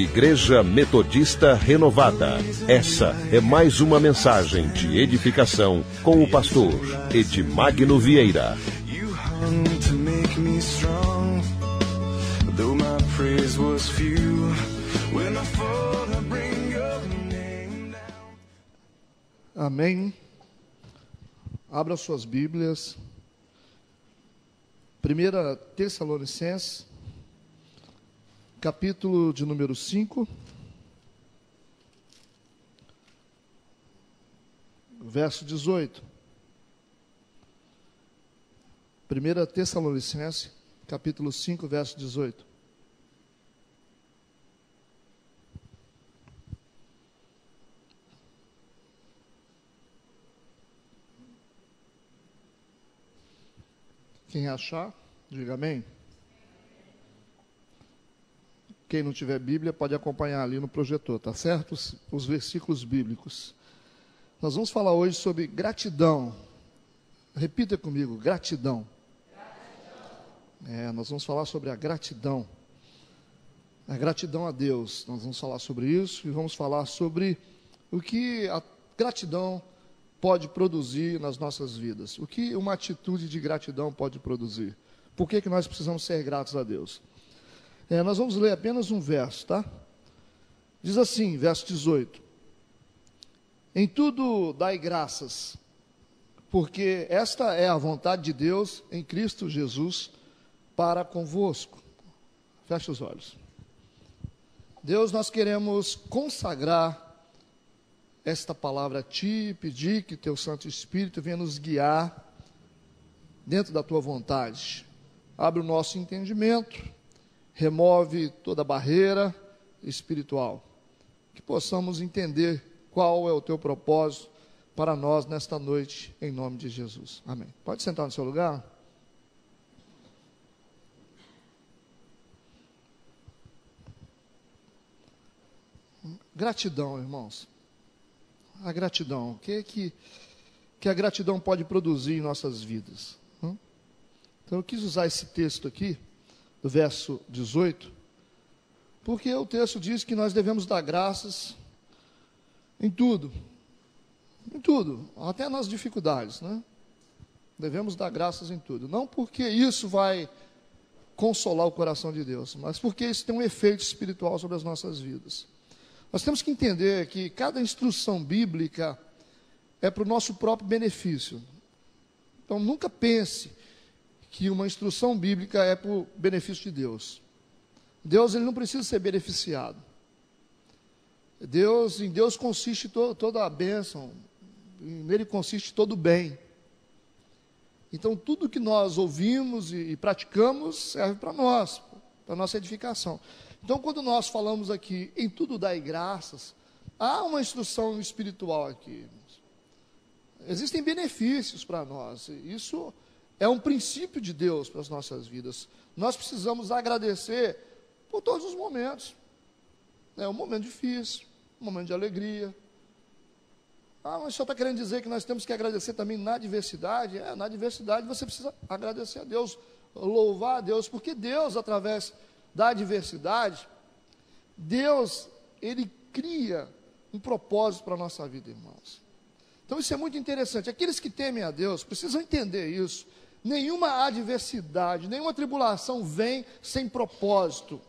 Igreja Metodista Renovada. Essa é mais uma mensagem de edificação com o pastor Edmagno Vieira. Amém. Abra suas Bíblias. 1 Tessalonicenses, capítulo de número 5, verso 18. 1 Tessalonicenses, capítulo 5, verso 18. Quem achar, diga amém. Quem não tiver Bíblia pode acompanhar ali no projetor, tá certo? Os versículos bíblicos. Nós vamos falar hoje sobre gratidão. Repita comigo, gratidão. Nós vamos falar sobre a gratidão. A gratidão a Deus. Nós vamos falar sobre isso e vamos falar sobre o que a gratidão pode produzir nas nossas vidas. O que uma atitude de gratidão pode produzir. Por que nós precisamos ser gratos a Deus? Nós vamos ler apenas um verso, tá? Diz assim, verso 18. Em tudo dai graças, porque esta é a vontade de Deus em Cristo Jesus para convosco. Feche os olhos. Deus, nós queremos consagrar esta palavra a Ti, pedir que Teu Santo Espírito venha nos guiar dentro da Tua vontade. Abre o nosso entendimento, remove toda barreira espiritual, que possamos entender qual é o Teu propósito para nós nesta noite, em nome de Jesus. Amém. Pode sentar no seu lugar? Gratidão, irmãos. A gratidão, o que a gratidão pode produzir em nossas vidas? Então eu quis usar esse texto aqui, do verso 18, porque o texto diz que nós devemos dar graças em tudo, até nas dificuldades, né? Devemos dar graças em tudo, não porque isso vai consolar o coração de Deus, mas porque isso tem um efeito espiritual sobre as nossas vidas. Nós temos que entender que cada instrução bíblica é para o nosso próprio benefício. Então, nunca pense que uma instrução bíblica é para o benefício de Deus. Deus, ele não precisa ser beneficiado. Em Deus consiste toda a bênção, nele consiste todo o bem. Então, tudo que nós ouvimos e praticamos serve para nós, para a nossa edificação. Então, quando nós falamos aqui, em tudo dai graças, há uma instrução espiritual aqui. Existem benefícios para nós. Isso é um princípio de Deus para as nossas vidas. Nós precisamos agradecer por todos os momentos. É um momento difícil, um momento de alegria. Mas o senhor está querendo dizer que nós temos que agradecer também na adversidade? Na adversidade você precisa agradecer a Deus, louvar a Deus, porque Deus, através da adversidade, Deus, ele cria um propósito para a nossa vida, irmãos. Então isso é muito interessante. Aqueles que temem a Deus precisam entender isso. Nenhuma adversidade, nenhuma tribulação vem sem propósito.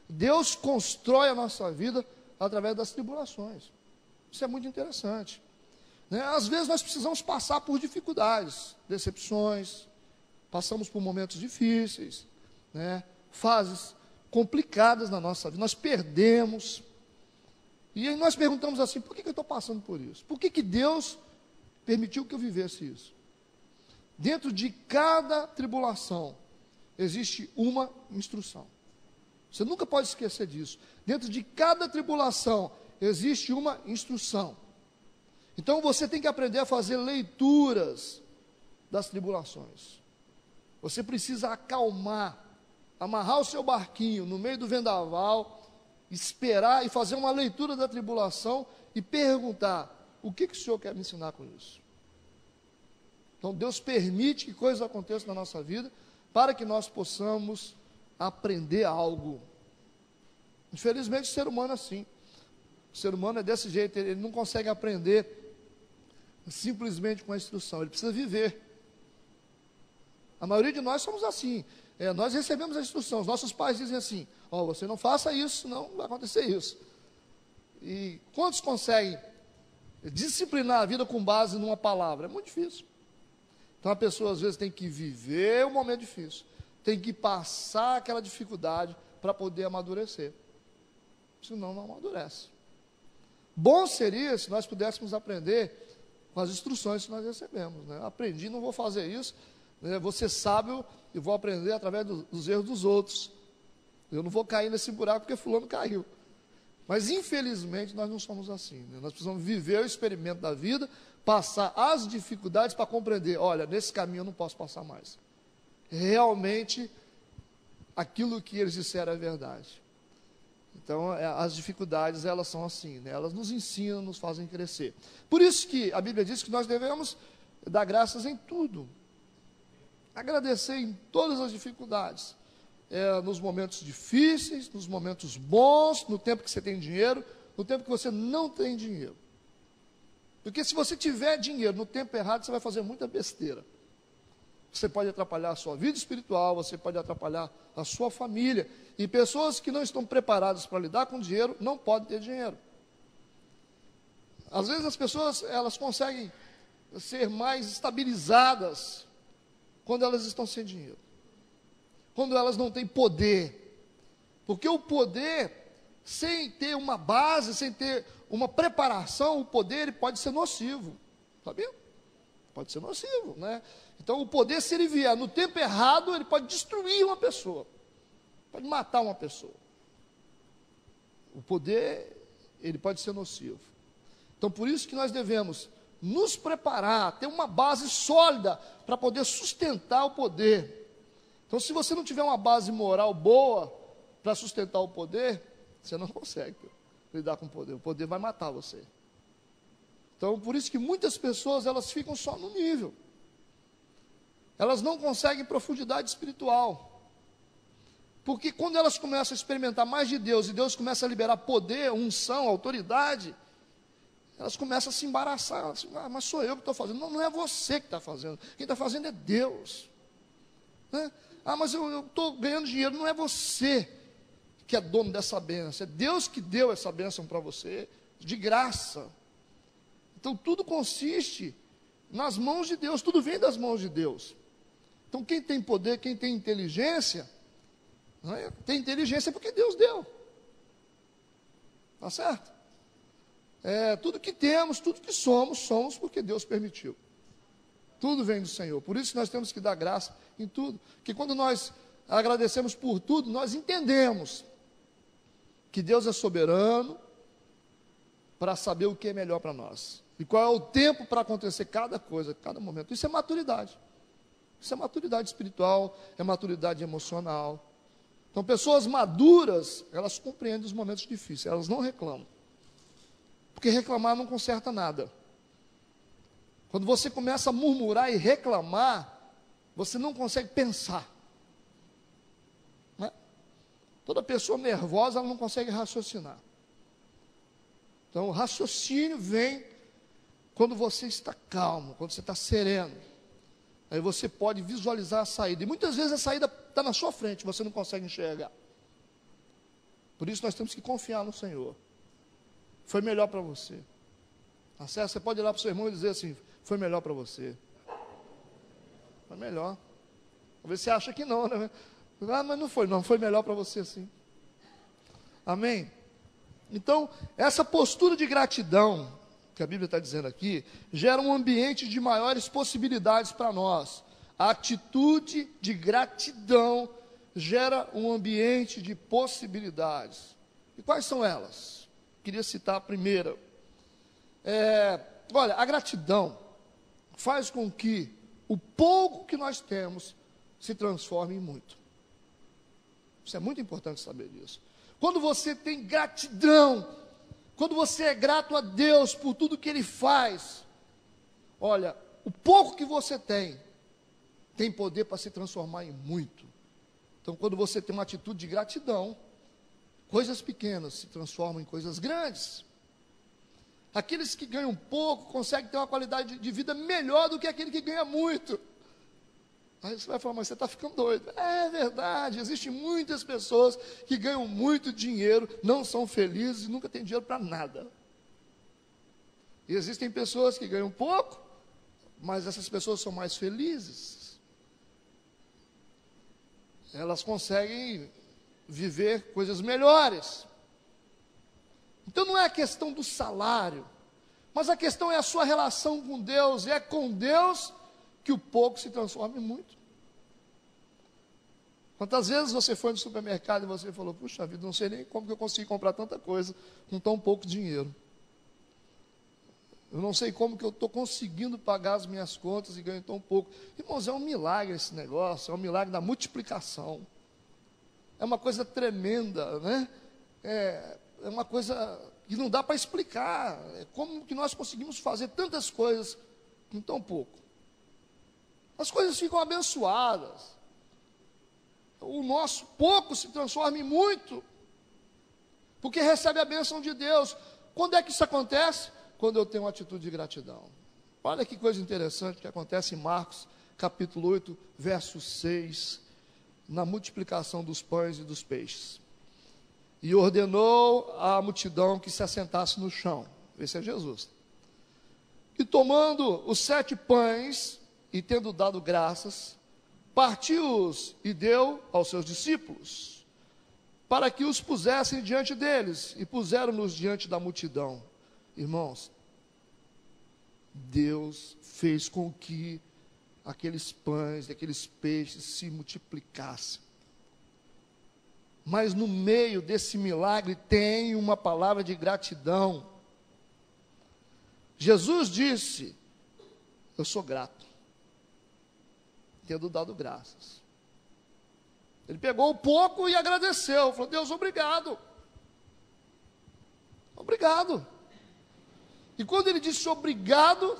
Deus constrói a nossa vida através das tribulações. Isso é muito interessante, né? Às vezes nós precisamos passar por dificuldades, decepções, passamos por momentos difíceis, né? Fases complicadas na nossa vida, nós perdemos, e aí nós perguntamos assim, por que eu estou passando por isso? Por que Deus permitiu que eu vivesse isso? Dentro de cada tribulação, existe uma instrução, você nunca pode esquecer disso. Dentro de cada tribulação, existe uma instrução. Então você tem que aprender a fazer leituras das tribulações. Você precisa acalmar, amarrar o seu barquinho no meio do vendaval, esperar e fazer uma leitura da tribulação e perguntar, o que o Senhor quer me ensinar com isso? Então Deus permite que coisas aconteçam na nossa vida, para que nós possamos aprender algo. Infelizmente, o ser humano é assim. O ser humano é desse jeito, ele não consegue aprender simplesmente com a instrução, ele precisa viver. A maioria de nós somos assim. Nós recebemos a instrução, os nossos pais dizem assim: ó, você não faça isso, não vai acontecer isso. E quantos conseguem disciplinar a vida com base numa palavra? É muito difícil. Então a pessoa às vezes tem que viver um momento difícil, tem que passar aquela dificuldade para poder amadurecer. Senão não amadurece. Bom seria se nós pudéssemos aprender com as instruções que nós recebemos, né? Aprendi, não vou fazer isso, né? Vou ser sábio e vou aprender através dos erros dos outros. Eu não vou cair nesse buraco porque fulano caiu. Mas infelizmente nós não somos assim, né? Nós precisamos viver o experimento da vida, passar as dificuldades para compreender: olha, nesse caminho eu não posso passar mais. Realmente aquilo que eles disseram é verdade. Então as dificuldades, elas são assim, né? Elas nos ensinam, nos fazem crescer. Por isso que a Bíblia diz que nós devemos dar graças em tudo, agradecer em todas as dificuldades, nos momentos difíceis, nos momentos bons, no tempo que você tem dinheiro, no tempo que você não tem dinheiro. Porque se você tiver dinheiro no tempo errado, você vai fazer muita besteira. Você pode atrapalhar a sua vida espiritual, você pode atrapalhar a sua família. E pessoas que não estão preparadas para lidar com dinheiro, não podem ter dinheiro. Às vezes as pessoas, elas conseguem ser mais estabilizadas quando elas estão sem dinheiro. Quando elas não têm poder. Porque o poder, sem ter uma base, sem ter uma preparação, o poder ele pode ser nocivo. Sabia? Pode ser nocivo, né? Então o poder, se ele vier no tempo errado, ele pode destruir uma pessoa. Pode matar uma pessoa. O poder, ele pode ser nocivo. Então por isso que nós devemos nos preparar, ter uma base sólida para poder sustentar o poder. Então se você não tiver uma base moral boa para sustentar o poder, você não consegue lidar com o poder vai matar você. Então por isso que muitas pessoas, elas ficam só no nível, elas não conseguem profundidade espiritual, porque quando elas começam a experimentar mais de Deus, e Deus começa a liberar poder, unção, autoridade, elas começam a se embaraçar, assim: ah, mas sou eu que estou fazendo. Não, não é você que está fazendo, quem está fazendo é Deus, né? Ah, mas eu estou ganhando dinheiro. Não é você que é dono dessa bênção, é Deus que deu essa bênção para você, de graça. Então tudo consiste nas mãos de Deus, tudo vem das mãos de Deus. Então quem tem poder, quem tem inteligência, tem inteligência porque Deus deu. Está certo? Tudo que temos, tudo que somos, somos porque Deus permitiu. Tudo vem do Senhor. Por isso nós temos que dar graça em tudo. Porque quando nós agradecemos por tudo, nós entendemos que Deus é soberano para saber o que é melhor para nós. E qual é o tempo para acontecer cada coisa, cada momento. Isso é maturidade. Isso é maturidade espiritual, é maturidade emocional. Então pessoas maduras, elas compreendem os momentos difíceis, elas não reclamam. Porque reclamar não conserta nada. Quando você começa a murmurar e reclamar, você não consegue pensar, né? Toda pessoa nervosa, ela não consegue raciocinar. Então o raciocínio vem quando você está calmo, quando você está sereno. Aí você pode visualizar a saída. E muitas vezes a saída está na sua frente, você não consegue enxergar. Por isso nós temos que confiar no Senhor. Foi melhor para você. Tá certo? Você pode olhar para o seu irmão e dizer assim: foi melhor para você. Foi melhor. Talvez você acha que não, né? Ah, mas não foi, não. Foi melhor para você sim. Amém? Então, essa postura de gratidão, que a Bíblia está dizendo aqui, gera um ambiente de maiores possibilidades para nós. A atitude de gratidão gera um ambiente de possibilidades. E quais são elas? Queria citar a primeira. Olha, a gratidão faz com que o pouco que nós temos se transforme em muito. Isso é muito importante saber disso. Quando você tem gratidão, quando você é grato a Deus por tudo que Ele faz, olha, o pouco que você tem poder para se transformar em muito. Então, quando você tem uma atitude de gratidão, Coisas pequenas se transformam em coisas grandes. Aqueles que ganham pouco conseguem ter uma qualidade de vida melhor do que aquele que ganha muito. Aí você vai falar, mas você está ficando doido. É verdade, existem muitas pessoas que ganham muito dinheiro, não são felizes e nunca têm dinheiro para nada. E existem pessoas que ganham pouco, mas essas pessoas são mais felizes. Elas conseguem viver coisas melhores. Então não é a questão do salário, mas a questão é a sua relação com Deus, e é com Deus que o pouco se transforma em muito. Quantas vezes você foi no supermercado e você falou, puxa vida, não sei nem como que eu consegui comprar tanta coisa com tão pouco dinheiro. Eu não sei como que eu estou conseguindo pagar as minhas contas e ganho tão pouco. Irmãos, é um milagre esse negócio, é um milagre da multiplicação. É uma coisa tremenda, né? É uma coisa que não dá para explicar. É como que nós conseguimos fazer tantas coisas com tão pouco. As coisas ficam abençoadas. O nosso pouco se transforma em muito, porque recebe a bênção de Deus. Quando é que isso acontece? Quando eu tenho uma atitude de gratidão. Olha que coisa interessante que acontece em Marcos, capítulo 8, verso 6, na multiplicação dos pães e dos peixes. E ordenou à multidão que se assentasse no chão. Esse é Jesus. E tomando os 7 pães, e tendo dado graças, partiu-os e deu aos seus discípulos, para que os pusessem diante deles, e puseram-nos diante da multidão. Irmãos, Deus fez com que aqueles pães, aqueles peixes se multiplicassem. Mas no meio desse milagre tem uma palavra de gratidão. Jesus disse, eu sou grato, tendo dado graças. Ele pegou o pouco e agradeceu, falou, Deus, obrigado. Obrigado. E quando ele disse obrigado,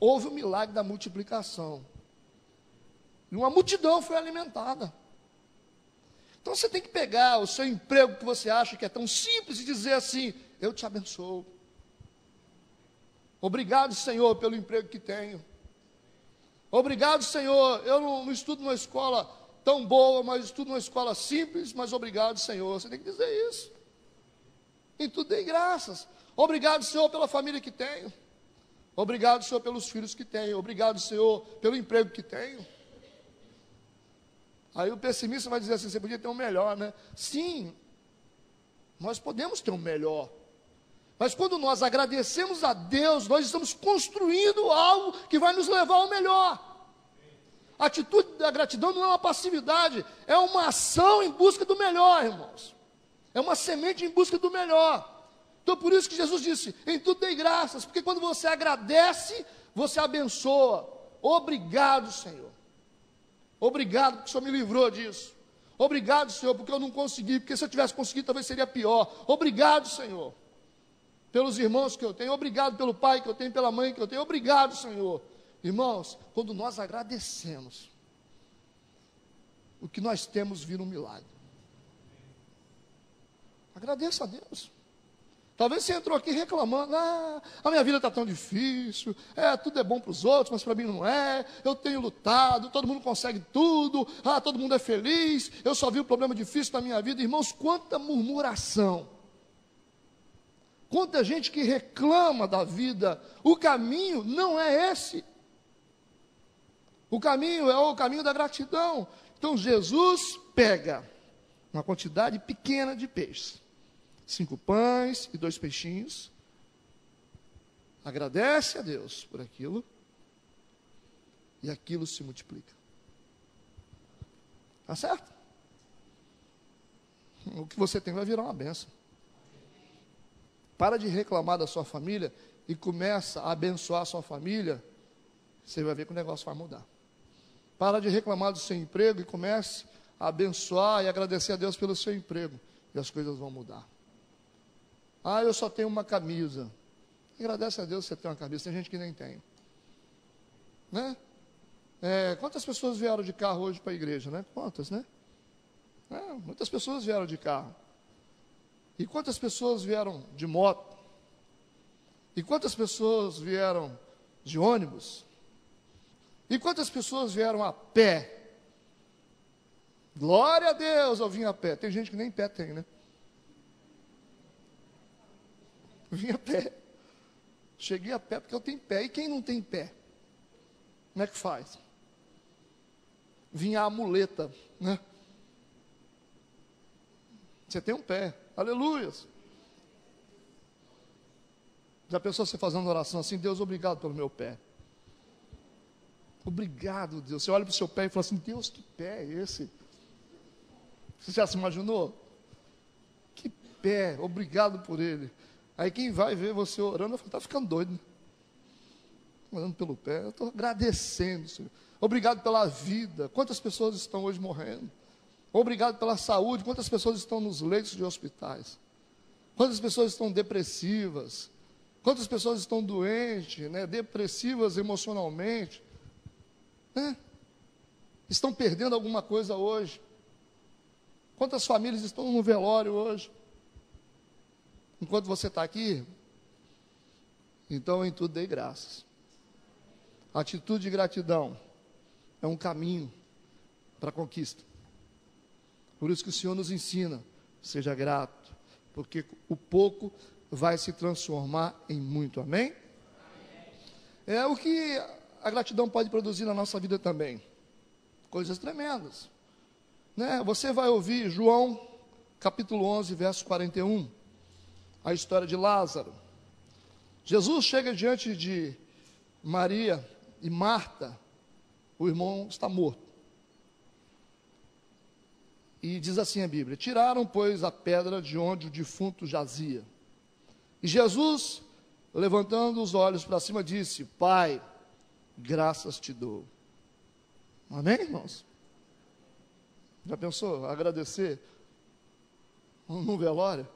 houve o milagre da multiplicação. E uma multidão foi alimentada. Então você tem que pegar o seu emprego que você acha que é tão simples e dizer assim, eu te abençoo. Obrigado, Senhor, pelo emprego que tenho. Obrigado, Senhor, eu não estudo numa escola tão boa, mas estudo numa escola simples, mas obrigado, Senhor. Você tem que dizer isso. Em tudo dei graças. Obrigado, Senhor, pela família que tenho. Obrigado, Senhor, pelos filhos que tenho. Obrigado, Senhor, pelo emprego que tenho. Aí o pessimista vai dizer assim, você podia ter um melhor, né? Sim, nós podemos ter um melhor. Mas quando nós agradecemos a Deus, nós estamos construindo algo que vai nos levar ao melhor. A atitude da gratidão não é uma passividade, é uma ação em busca do melhor, irmãos. É uma semente em busca do melhor. Então por isso que Jesus disse, em tudo dei graças, porque quando você agradece, você abençoa. Obrigado, Senhor. Obrigado porque o Senhor me livrou disso. Obrigado, Senhor, porque eu não consegui, porque se eu tivesse conseguido talvez seria pior. Obrigado, Senhor, pelos irmãos que eu tenho. Obrigado pelo pai que eu tenho, pela mãe que eu tenho. Obrigado, Senhor. Irmãos, quando nós agradecemos, o que nós temos vira um milagre. Agradeça a Deus. Talvez você entrou aqui reclamando, a minha vida está tão difícil, tudo é bom para os outros, mas para mim não é, eu tenho lutado, todo mundo consegue tudo, todo mundo é feliz, eu só vi um problema difícil na minha vida. Irmãos, quanta murmuração, quanta gente que reclama da vida. O caminho não é esse, o caminho é o caminho da gratidão. Então Jesus pega uma quantidade pequena de peixes, 5 pães e 2 peixinhos, agradece a Deus por aquilo, e aquilo se multiplica. Tá certo? O que você tem vai virar uma bênção. Para de reclamar da sua família e começa a abençoar a sua família, você vai ver que o negócio vai mudar. Para de reclamar do seu emprego e comece a abençoar e agradecer a Deus pelo seu emprego, e as coisas vão mudar. Eu só tenho uma camisa. Agradece a Deus que você tem uma camisa. Tem gente que nem tem, né? Quantas pessoas vieram de carro hoje para a igreja, né? Quantas, né? Muitas pessoas vieram de carro. E quantas pessoas vieram de moto? E quantas pessoas vieram de ônibus? E quantas pessoas vieram a pé? Glória a Deus, eu vim a pé. Tem gente que nem pé tem, né? Vim a pé. Cheguei a pé porque eu tenho pé. E quem não tem pé? Como é que faz? Vinha a muleta, né? Você tem um pé. Aleluias. Já pensou você fazendo uma oração assim? Deus, obrigado pelo meu pé. Obrigado, Deus. Você olha para o seu pé e fala assim, Deus, que pé é esse? Você já se imaginou? Que pé, obrigado por ele. Aí quem vai ver você orando, vai falar, está ficando doido, né? Orando pelo pé, eu estou agradecendo, Senhor. Obrigado pela vida. Quantas pessoas estão hoje morrendo? Obrigado pela saúde. Quantas pessoas estão nos leitos de hospitais? Quantas pessoas estão depressivas? Quantas pessoas estão doentes, né? Depressivas emocionalmente? Né? Estão perdendo alguma coisa hoje? Quantas famílias estão no velório hoje? Enquanto você está aqui, então em tudo dei graças. A atitude de gratidão é um caminho para a conquista. Por isso que o Senhor nos ensina, seja grato, porque o pouco vai se transformar em muito, amém? É o que a gratidão pode produzir na nossa vida também, coisas tremendas, né? Você vai ouvir João, capítulo 11, verso 41, a história de Lázaro. Jesus chega diante de Maria e Marta, o irmão está morto. E diz assim a Bíblia, tiraram, pois, a pedra de onde o defunto jazia. E Jesus, levantando os olhos para cima, disse, Pai, graças te dou. Amém, irmãos? Já pensou agradecer num velório?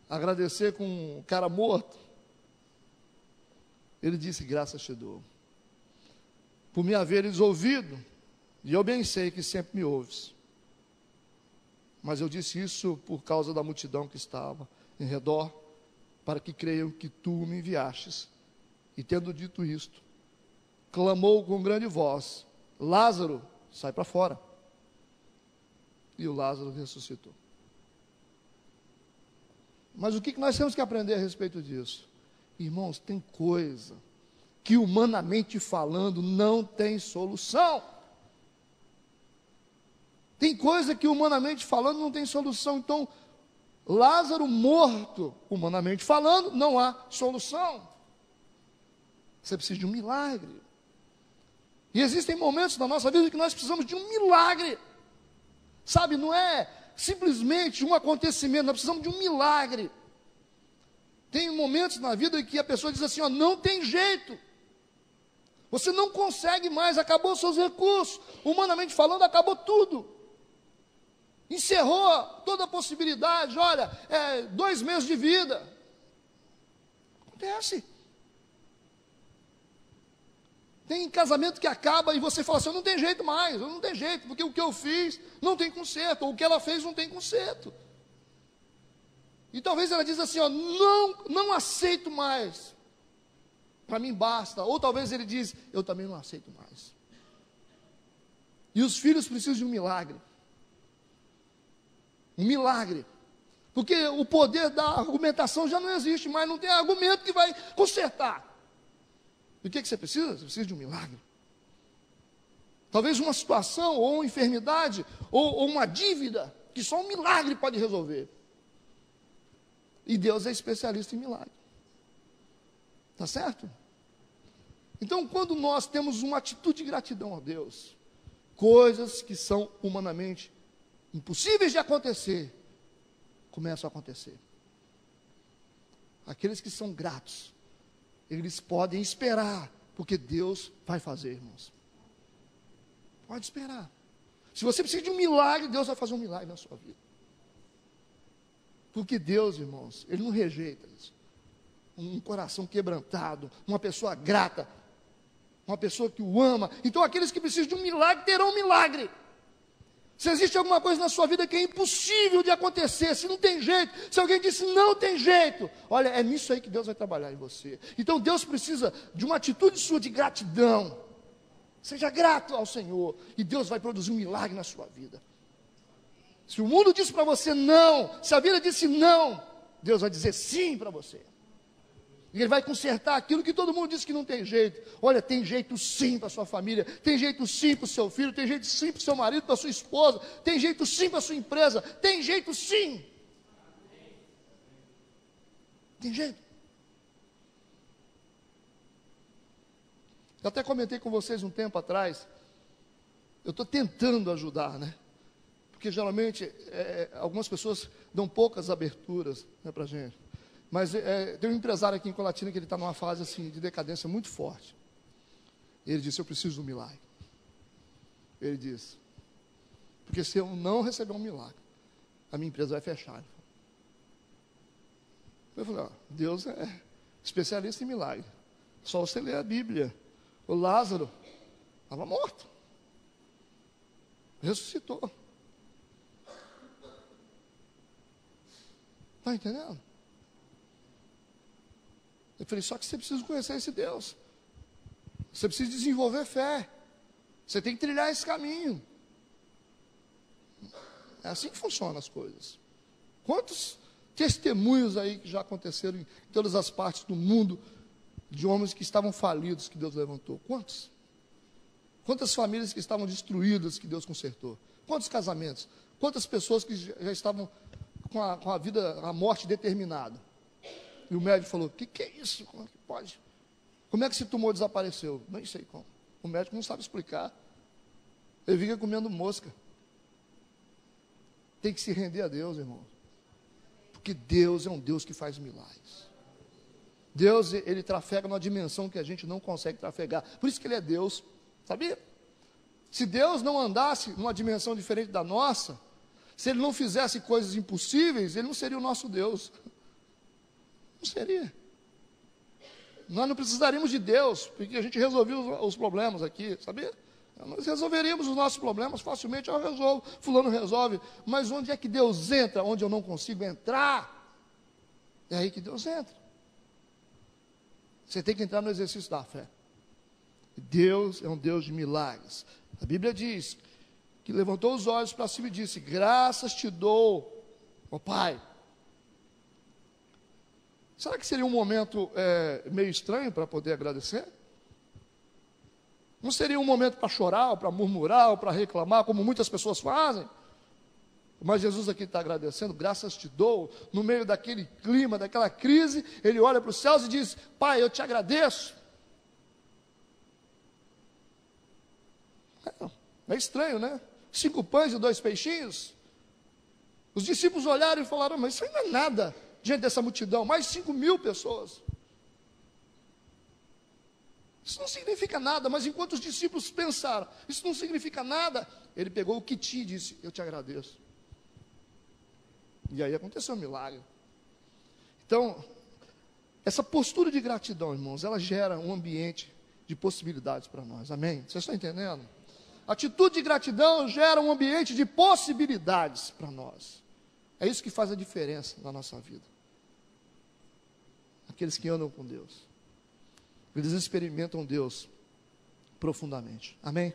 Agradecer com um cara morto? Ele disse, graças te dou. Por me haveres ouvido, e eu bem sei que sempre me ouves. Mas eu disse isso por causa da multidão que estava em redor, para que creiam que tu me enviastes. E tendo dito isto, clamou com grande voz, Lázaro, sai para fora. E o Lázaro ressuscitou. Mas o que nós temos que aprender a respeito disso? Irmãos, tem coisa que humanamente falando não tem solução. Tem coisa que humanamente falando não tem solução. Então, Lázaro morto, humanamente falando, não há solução. Você precisa de um milagre. E existem momentos na nossa vida que nós precisamos de um milagre. Sabe, não é simplesmente um acontecimento, nós precisamos de um milagre. Tem momentos na vida em que a pessoa diz assim, ó, não tem jeito. Você não consegue mais, acabou os seus recursos. Humanamente falando, acabou tudo. Encerrou toda a possibilidade, olha, 2 meses de vida. Acontece. Tem casamento que acaba e você fala assim, não tem jeito mais, não tem jeito, porque o que eu fiz não tem conserto, ou o que ela fez não tem conserto. E talvez ela diz assim, ó, não aceito mais, para mim basta. Ou talvez ele diz, eu também não aceito mais. E os filhos precisam de um milagre. Um milagre. Porque o poder da argumentação já não existe mais, não tem argumento que vai consertar. E o que você precisa? Você precisa de um milagre. Talvez uma situação, ou uma enfermidade, ou uma dívida, que só um milagre pode resolver. E Deus é especialista em milagre. Tá certo? Então, quando nós temos uma atitude de gratidão a Deus, coisas que são humanamente impossíveis de acontecer, começam a acontecer. Aqueles que são gratos, eles podem esperar, porque Deus vai fazer, irmãos. Pode esperar. Se você precisa de um milagre, Deus vai fazer um milagre na sua vida. Porque Deus, irmãos, Ele não rejeita isso. Um coração quebrantado, uma pessoa grata, uma pessoa que o ama. Então aqueles que precisam de um milagre, terão um milagre. Se existe alguma coisa na sua vida que é impossível de acontecer, se não tem jeito, se alguém disse não tem jeito, olha, é nisso aí que Deus vai trabalhar em você. Então Deus precisa de uma atitude sua de gratidão. Seja grato ao Senhor e Deus vai produzir um milagre na sua vida. Se o mundo disse para você não, se a vida disse não, Deus vai dizer sim para você. E Ele vai consertar aquilo que todo mundo disse que não tem jeito. Olha, tem jeito sim para a sua família, tem jeito sim para o seu filho, tem jeito sim para o seu marido, para a sua esposa, tem jeito sim para a sua empresa, tem jeito sim. Tem jeito. Eu até comentei com vocês um tempo atrás, eu estou tentando ajudar, né? Porque geralmente algumas pessoas dão poucas aberturas, né, para a gente. Mas tem um empresário aqui em Colatina que ele está numa fase assim, de decadência muito forte. Ele disse, eu preciso de um milagre. Ele disse, porque se eu não receber um milagre, a minha empresa vai fechar. Eu falei, ó, Deus é especialista em milagre. Só você ler a Bíblia. O Lázaro estava morto. Ressuscitou. Está entendendo? Eu falei, só que você precisa conhecer esse Deus. Você precisa desenvolver fé. Você tem que trilhar esse caminho. É assim que funcionam as coisas. Quantos testemunhos aí que já aconteceram em todas as partes do mundo, de homens que estavam falidos, que Deus levantou? Quantos? Quantas famílias que estavam destruídas, que Deus consertou? Quantos casamentos? Quantas pessoas que já estavam com a vida, a morte determinada? E o médico falou, que é isso? Como é que pode? Como é que esse tumor desapareceu? Nem sei como. O médico não sabe explicar. Ele fica comendo mosca. Tem que se render a Deus, irmão. Porque Deus é um Deus que faz milagres. Deus, Ele trafega numa dimensão que a gente não consegue trafegar. Por isso que Ele é Deus, sabia? Se Deus não andasse numa dimensão diferente da nossa, se Ele não fizesse coisas impossíveis, Ele não seria o nosso Deus. Não seria. Nós não precisaríamos de Deus, porque a gente resolvia os problemas aqui, sabia? Nós resolveríamos os nossos problemas facilmente, eu resolvo, fulano resolve. Mas onde é que Deus entra? Onde eu não consigo entrar? É aí que Deus entra. Você tem que entrar no exercício da fé. Deus é um Deus de milagres. A Bíblia diz que levantou os olhos para cima e disse, graças te dou, ó Pai. Será que seria um momento meio estranho para poder agradecer? Não seria um momento para chorar, ou para murmurar, ou para reclamar, como muitas pessoas fazem? Mas Jesus aqui está agradecendo, graças te dou, no meio daquele clima, daquela crise, Ele olha para os céus e diz, Pai, eu te agradeço. É estranho, né? 5 pães e 2 peixinhos. Os discípulos olharam e falaram, mas isso aí não é nada, diante dessa multidão, mais 5.000 pessoas. Isso não significa nada, mas enquanto os discípulos pensaram, isso não significa nada, Ele pegou o que tinha e disse, eu te agradeço. E aí aconteceu um milagre. Então, essa postura de gratidão, irmãos, ela gera um ambiente de possibilidades para nós, amém? Vocês estão entendendo? A atitude de gratidão gera um ambiente de possibilidades para nós. É isso que faz a diferença na nossa vida. Aqueles que andam com Deus, eles experimentam Deus profundamente, amém?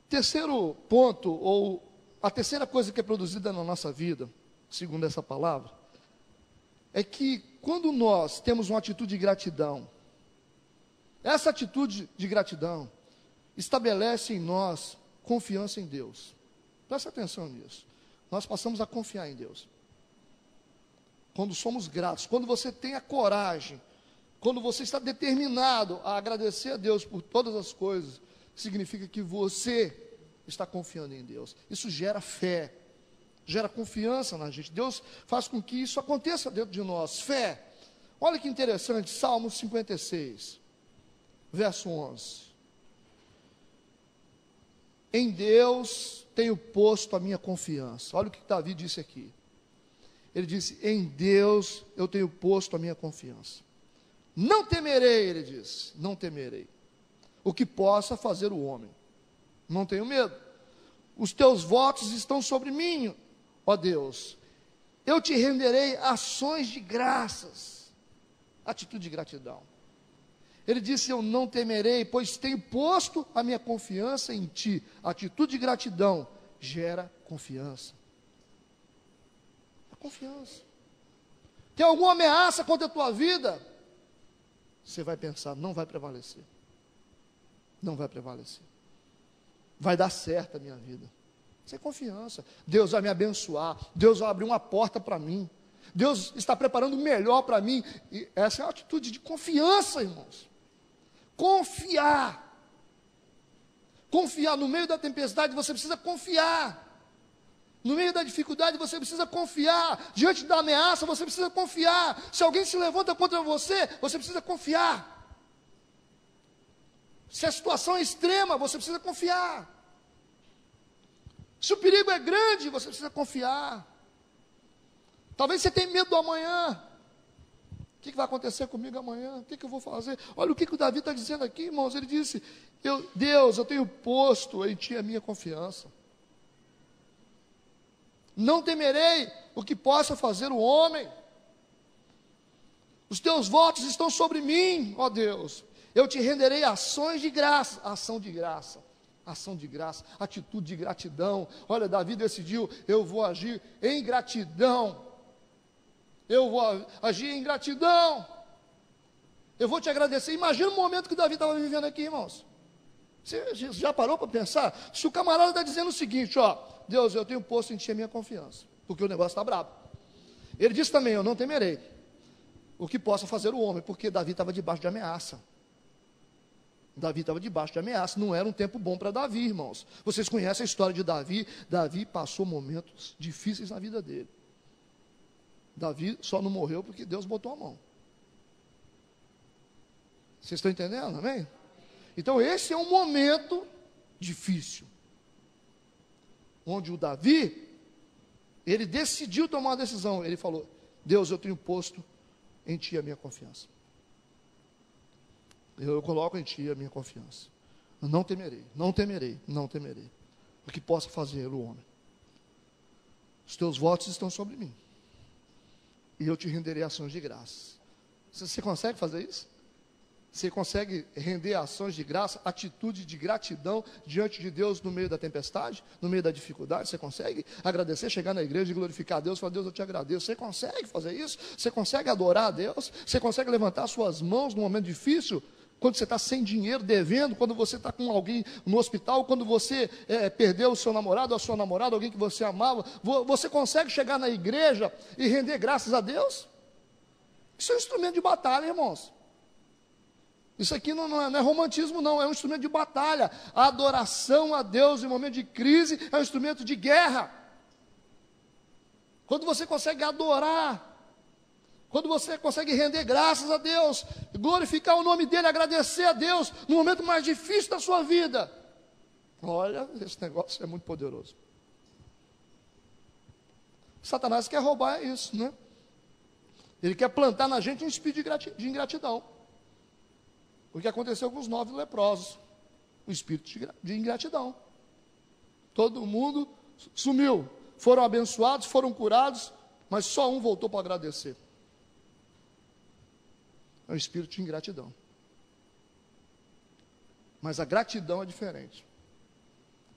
Terceiro ponto, ou a terceira coisa que é produzida na nossa vida, segundo essa palavra, é que quando nós temos uma atitude de gratidão, essa atitude de gratidão estabelece em nós confiança em Deus. Presta atenção nisso. Nós passamos a confiar em Deus. Quando somos gratos, quando você tem a coragem, quando você está determinado a agradecer a Deus por todas as coisas, significa que você está confiando em Deus. Isso gera fé, gera confiança na gente. Deus faz com que isso aconteça dentro de nós. Fé. Olha que interessante, Salmo 56, verso 11. Em Deus tenho posto a minha confiança. Olha o que Davi disse aqui. Ele disse, em Deus eu tenho posto a minha confiança. Não temerei, ele diz, não temerei o que possa fazer o homem. Não tenho medo. Os teus votos estão sobre mim, ó Deus. Eu te renderei ações de graças. Atitude de gratidão. Ele disse, eu não temerei, pois tenho posto a minha confiança em ti. Atitude de gratidão gera confiança. A confiança. Tem alguma ameaça contra a tua vida? Você vai pensar, não vai prevalecer. Não vai prevalecer. Vai dar certo a minha vida. Isso é confiança. Deus vai me abençoar. Deus vai abrir uma porta para mim. Deus está preparando o melhor para mim. E essa é uma atitude de confiança, irmãos. Confiar. Confiar. No meio da tempestade você precisa confiar. No meio da dificuldade você precisa confiar. Diante da ameaça você precisa confiar. Se alguém se levanta contra você, você precisa confiar. Se a situação é extrema, você precisa confiar. Se o perigo é grande, você precisa confiar. Talvez você tenha medo do amanhã. O que vai acontecer comigo amanhã? O que eu vou fazer? Olha o que o Davi está dizendo aqui, irmãos. Ele disse, Deus, eu tenho posto em ti a minha confiança. Não temerei o que possa fazer o homem. Os teus votos estão sobre mim, ó Deus. Eu te renderei ações de graça. Ação de graça. Ação de graça. Atitude de gratidão. Olha, Davi decidiu, eu vou agir em gratidão. Eu vou agir em gratidão. Eu vou te agradecer. Imagina o momento que Davi estava vivendo aqui, irmãos. Você já parou para pensar? Se o camarada está dizendo o seguinte, ó, Deus, eu tenho posto em ti a minha confiança, porque o negócio está brabo. Ele disse também, eu não temerei o que possa fazer o homem, porque Davi estava debaixo de ameaça. Davi estava debaixo de ameaça, não era um tempo bom para Davi, irmãos. Vocês conhecem a história de Davi. Davi passou momentos difíceis na vida dele. Davi só não morreu porque Deus botou a mão. Vocês estão entendendo, amém? Então esse é um momento difícil, onde o Davi, ele decidiu tomar uma decisão. Ele falou, Deus, eu tenho posto em ti a minha confiança. Eu coloco em ti a minha confiança. Eu não temerei, não temerei, não temerei o que possa fazer o homem. Os teus votos estão sobre mim. E eu te renderei ações de graça. Você consegue fazer isso? Você consegue render ações de graça, atitude de gratidão diante de Deus no meio da tempestade, no meio da dificuldade? Você consegue agradecer, chegar na igreja e glorificar a Deus, falar, Deus, eu te agradeço. Você consegue fazer isso? Você consegue adorar a Deus? Você consegue levantar suas mãos num momento difícil? Quando você está sem dinheiro, devendo, quando você está com alguém no hospital, quando você perdeu o seu namorado, a sua namorada, alguém que você amava, você consegue chegar na igreja e render graças a Deus? Isso é um instrumento de batalha, irmãos. Isso aqui não é romantismo, não, é um instrumento de batalha. A adoração a Deus em momento de crise é um instrumento de guerra. Quando você consegue adorar, quando você consegue render graças a Deus, glorificar o nome dEle, agradecer a Deus no momento mais difícil da sua vida. Olha, esse negócio é muito poderoso. Satanás quer roubar isso, né? Ele quer plantar na gente um espírito de ingratidão. O que aconteceu com os 9 leprosos? O espírito de ingratidão. Todo mundo sumiu. Foram abençoados, foram curados, mas só um voltou para agradecer. É o espírito de ingratidão. Mas a gratidão é diferente.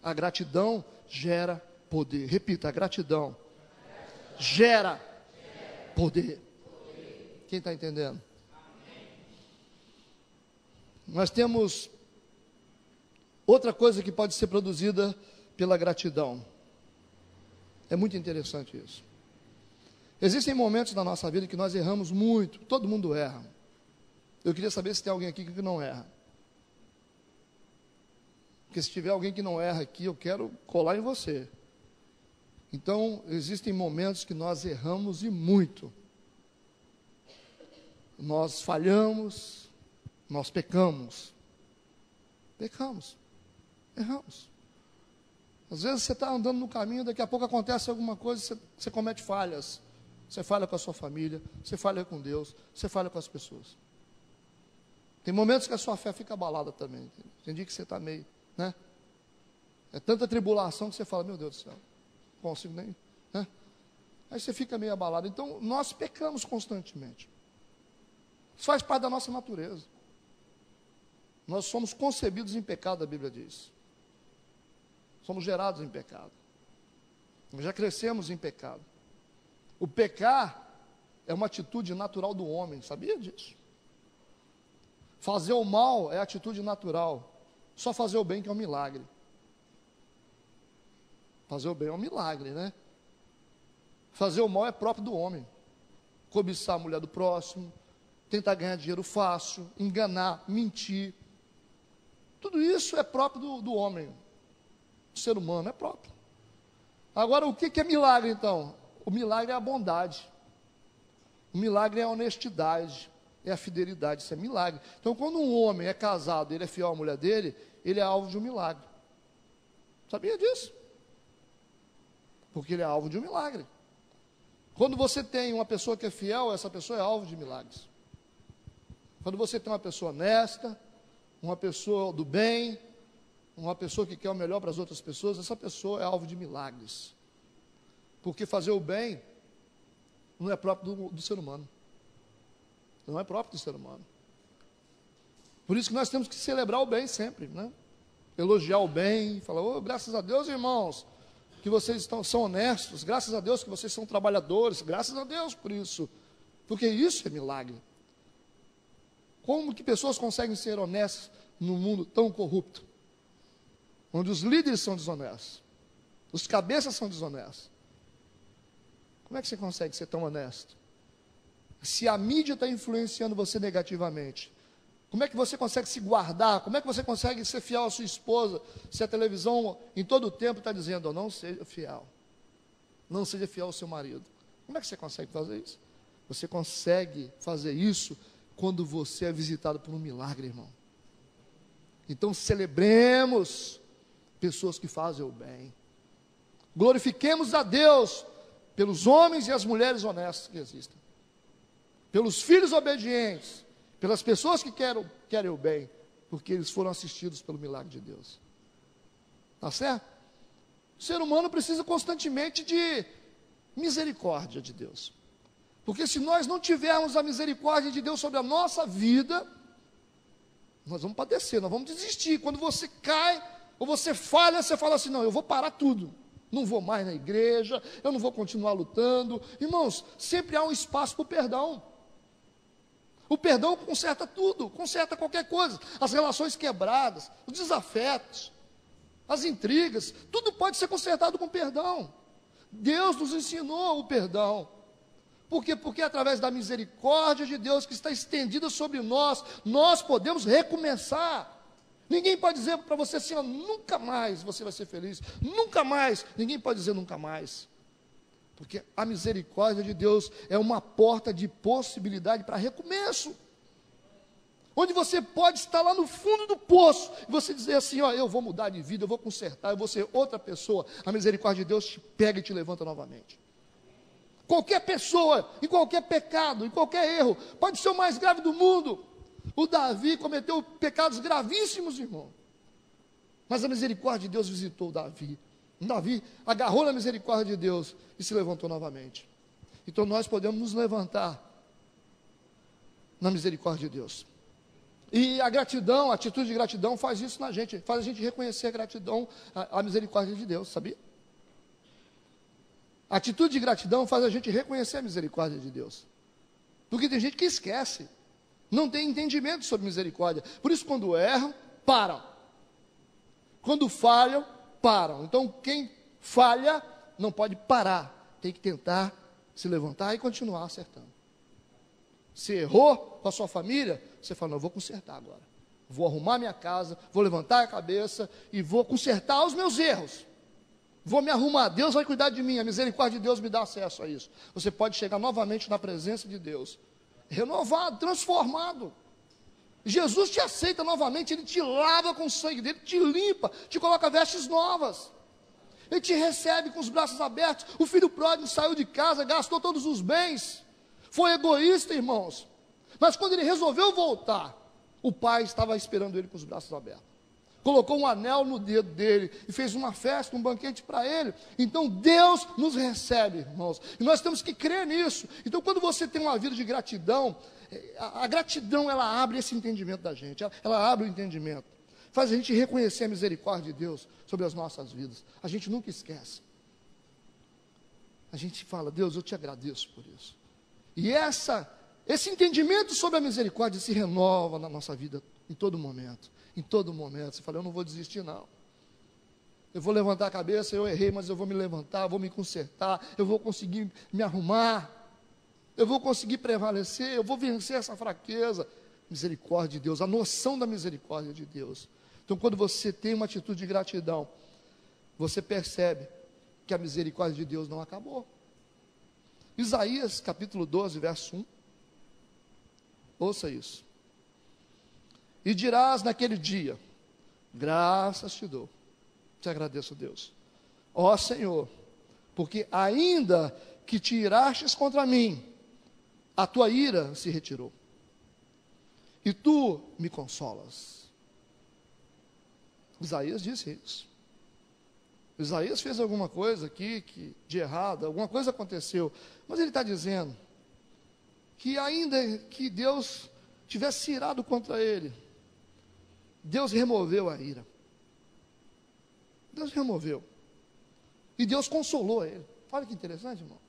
A gratidão gera poder. Repita, a gratidão gera poder. Quem está entendendo? Nós temos outra coisa que pode ser produzida pela gratidão. É muito interessante isso. Existem momentos na nossa vida que nós erramos muito. Todo mundo erra. Eu queria saber se tem alguém aqui que não erra. Porque se tiver alguém que não erra aqui, eu quero colar em você. Então, existem momentos que nós erramos e muito. Nós falhamos, nós pecamos. Pecamos, erramos. Às vezes você está andando no caminho, daqui a pouco acontece alguma coisa, você comete falhas. Você falha com a sua família, você falha com Deus, você falha com as pessoas. Tem momentos que a sua fé fica abalada também. Tem dia que você está meio, né? É tanta tribulação que você fala, meu Deus do céu, não consigo nem, né? Aí você fica meio abalado. Então, nós pecamos constantemente. Isso faz parte da nossa natureza. Nós somos concebidos em pecado, a Bíblia diz. Somos gerados em pecado. Nós já crescemos em pecado. O pecar é uma atitude natural do homem, sabia disso? Fazer o mal é atitude natural. Só fazer o bem que é um milagre. Fazer o bem é um milagre, né? Fazer o mal é próprio do homem. Cobiçar a mulher do próximo, tentar ganhar dinheiro fácil, enganar, mentir. Tudo isso é próprio do homem. Do ser humano é próprio. Agora, o que é milagre, então? O milagre é a bondade. O milagre é a honestidade, é a fidelidade, isso é milagre. Então, quando um homem é casado, ele é fiel à mulher dele, ele é alvo de um milagre. Sabia disso? Porque ele é alvo de um milagre. Quando você tem uma pessoa que é fiel, essa pessoa é alvo de milagres. Quando você tem uma pessoa honesta, uma pessoa do bem, uma pessoa que quer o melhor para as outras pessoas, essa pessoa é alvo de milagres. Porque fazer o bem não é próprio do ser humano. Não é próprio do ser humano. Por isso que nós temos que celebrar o bem sempre, né? Elogiar o bem, falar, oh, graças a Deus, irmãos, que vocês são honestos, graças a Deus que vocês são trabalhadores, graças a Deus por isso. Porque isso é milagre. Como que pessoas conseguem ser honestas num mundo tão corrupto? Onde os líderes são desonestos, os cabeças são desonestos. Como é que você consegue ser tão honesto? Se a mídia está influenciando você negativamente, como é que você consegue se guardar? Como é que você consegue ser fiel à sua esposa, se a televisão em todo o tempo está dizendo, oh, não seja fiel, não seja fiel ao seu marido? Como é que você consegue fazer isso? Você consegue fazer isso quando você é visitado por um milagre, irmão. Então celebremos pessoas que fazem o bem. Glorifiquemos a Deus pelos homens e as mulheres honestas que existem, pelos filhos obedientes, pelas pessoas que querem o bem, porque eles foram assistidos pelo milagre de Deus. Tá certo? O ser humano precisa constantemente de misericórdia de Deus. Porque se nós não tivermos a misericórdia de Deus sobre a nossa vida, nós vamos padecer, nós vamos desistir. Quando você cai, ou você falha, você fala assim, não, eu vou parar tudo. Não vou mais na igreja, eu não vou continuar lutando. Irmãos, sempre há um espaço para o perdão. O perdão conserta tudo, conserta qualquer coisa. As relações quebradas, os desafetos, as intrigas, tudo pode ser consertado com perdão. Deus nos ensinou o perdão. Por quê? Porque através da misericórdia de Deus que está estendida sobre nós, nós podemos recomeçar. Ninguém pode dizer para você assim, ó, nunca mais você vai ser feliz, nunca mais. Ninguém pode dizer nunca mais. Porque a misericórdia de Deus é uma porta de possibilidade para recomeço. Onde você pode estar lá no fundo do poço, e você dizer assim, ó, eu vou mudar de vida, eu vou consertar, eu vou ser outra pessoa. A misericórdia de Deus te pega e te levanta novamente. Qualquer pessoa, em qualquer pecado, em qualquer erro, pode ser o mais grave do mundo. O Davi cometeu pecados gravíssimos, irmão. Mas a misericórdia de Deus visitou o Davi. Davi agarrou na misericórdia de Deus e se levantou novamente. Então nós podemos nos levantar na misericórdia de Deus. E a gratidão, a atitude de gratidão faz isso na gente, faz a gente reconhecer a gratidão, a misericórdia de Deus, sabia? A atitude de gratidão faz a gente reconhecer a misericórdia de Deus. Porque tem gente que esquece, não tem entendimento sobre misericórdia. Por isso, quando erram, param. Quando falham, param. Então, quem falha não pode parar, tem que tentar se levantar e continuar acertando. Se errou com a sua família, você fala, não, eu vou consertar agora. Vou arrumar minha casa, vou levantar a cabeça e vou consertar os meus erros. Vou me arrumar, Deus vai cuidar de mim, a misericórdia de Deus me dá acesso a isso. Você pode chegar novamente na presença de Deus, renovado, transformado. Jesus te aceita novamente, Ele te lava com o sangue dele, te limpa, te coloca vestes novas. Ele te recebe com os braços abertos. O filho pródigo saiu de casa, gastou todos os bens, foi egoísta, irmãos. Mas quando ele resolveu voltar, o pai estava esperando ele com os braços abertos. colocou um anel no dedo dele e fez uma festa, um banquete para ele. Então Deus nos recebe, irmãos, e nós temos que crer nisso. Então quando você tem uma vida de gratidão, a gratidão, ela abre esse entendimento da gente, ela abre o entendimento, faz a gente reconhecer a misericórdia de Deus sobre as nossas vidas. A gente nunca esquece. A gente fala: Deus, eu te agradeço por isso. E esse entendimento sobre a misericórdia se renova na nossa vida em todo momento. Em todo momento. Você fala: eu não vou desistir, não. Eu vou levantar a cabeça, eu errei, mas eu vou me levantar, eu vou me consertar, eu vou conseguir me arrumar, eu vou conseguir prevalecer, eu vou vencer essa fraqueza. Misericórdia de Deus, a noção da misericórdia de Deus. Então, quando você tem uma atitude de gratidão, você percebe que a misericórdia de Deus não acabou. Isaías capítulo 12, verso 1. Ouça isso. E dirás naquele dia: graças te dou, te agradeço, Deus, ó Senhor, porque ainda que te irastes contra mim, a tua ira se retirou, e tu me consolas. Isaías disse isso. Isaías fez alguma coisa aqui de errado, alguma coisa aconteceu, mas ele está dizendo que ainda que Deus tivesse irado contra ele, Deus removeu a ira. Deus removeu. E Deus consolou ele. Olha que interessante, irmão.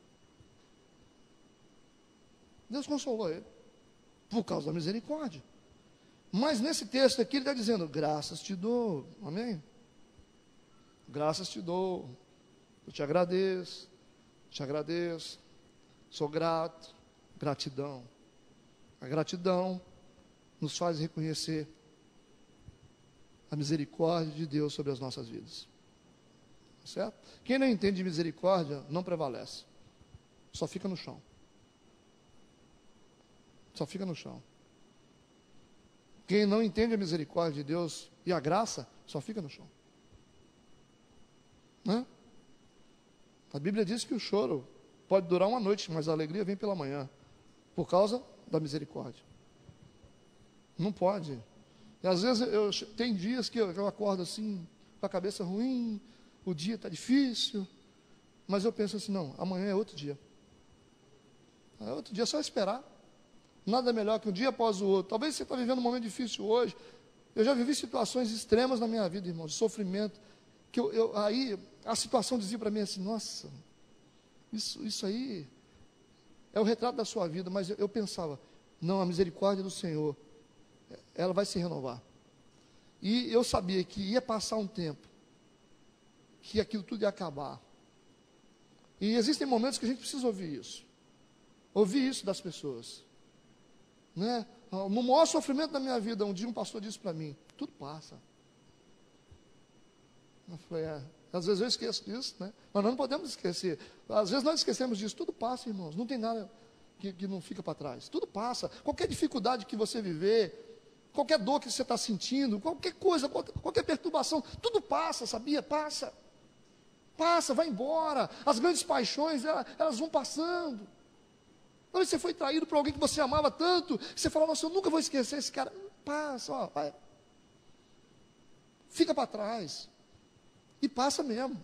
Deus consolou ele por causa da misericórdia. Mas nesse texto aqui ele está dizendo: graças te dou. Amém? Graças te dou. Eu te agradeço. Sou grato. Gratidão. A gratidão nos faz reconhecer a misericórdia de Deus sobre as nossas vidas. Certo? Quem não entende misericórdia não prevalece. Só fica no chão. Só fica no chão. Quem não entende a misericórdia de Deus e a graça, só fica no chão. Né? A Bíblia diz que o choro pode durar uma noite, mas a alegria vem pela manhã, por causa da misericórdia. Não pode. E às vezes tem dias que eu acordo assim, com a cabeça ruim, o dia está difícil, mas eu penso assim: não, amanhã é outro dia. É outro dia, é só esperar. Nada melhor que um dia após o outro. Talvez você está vivendo um momento difícil hoje. Eu já vivi situações extremas na minha vida, irmão, de sofrimento, que aí a situação dizia para mim assim: nossa, isso aí é o retrato da sua vida. Mas eu pensava: não, a misericórdia do Senhor, ela vai se renovar. E eu sabia que ia passar um tempo, que aquilo tudo ia acabar. E existem momentos que a gente precisa ouvir isso das pessoas, né? No maior sofrimento da minha vida, um dia um pastor disse para mim: tudo passa. Eu falei: às vezes eu esqueço disso, né? Mas nós não podemos esquecer. Às vezes nós esquecemos disso. Tudo passa, irmãos, não tem nada que não fica para trás. Tudo passa. Qualquer dificuldade que você viver, qualquer dor que você está sentindo, qualquer coisa, qualquer perturbação, tudo passa, sabia? Passa, vai embora. As grandes paixões, elas vão passando. Talvez você foi traído por alguém que você amava tanto, que você fala: nossa, eu nunca vou esquecer esse cara. Passa, ó, vai. Fica para trás. E passa mesmo.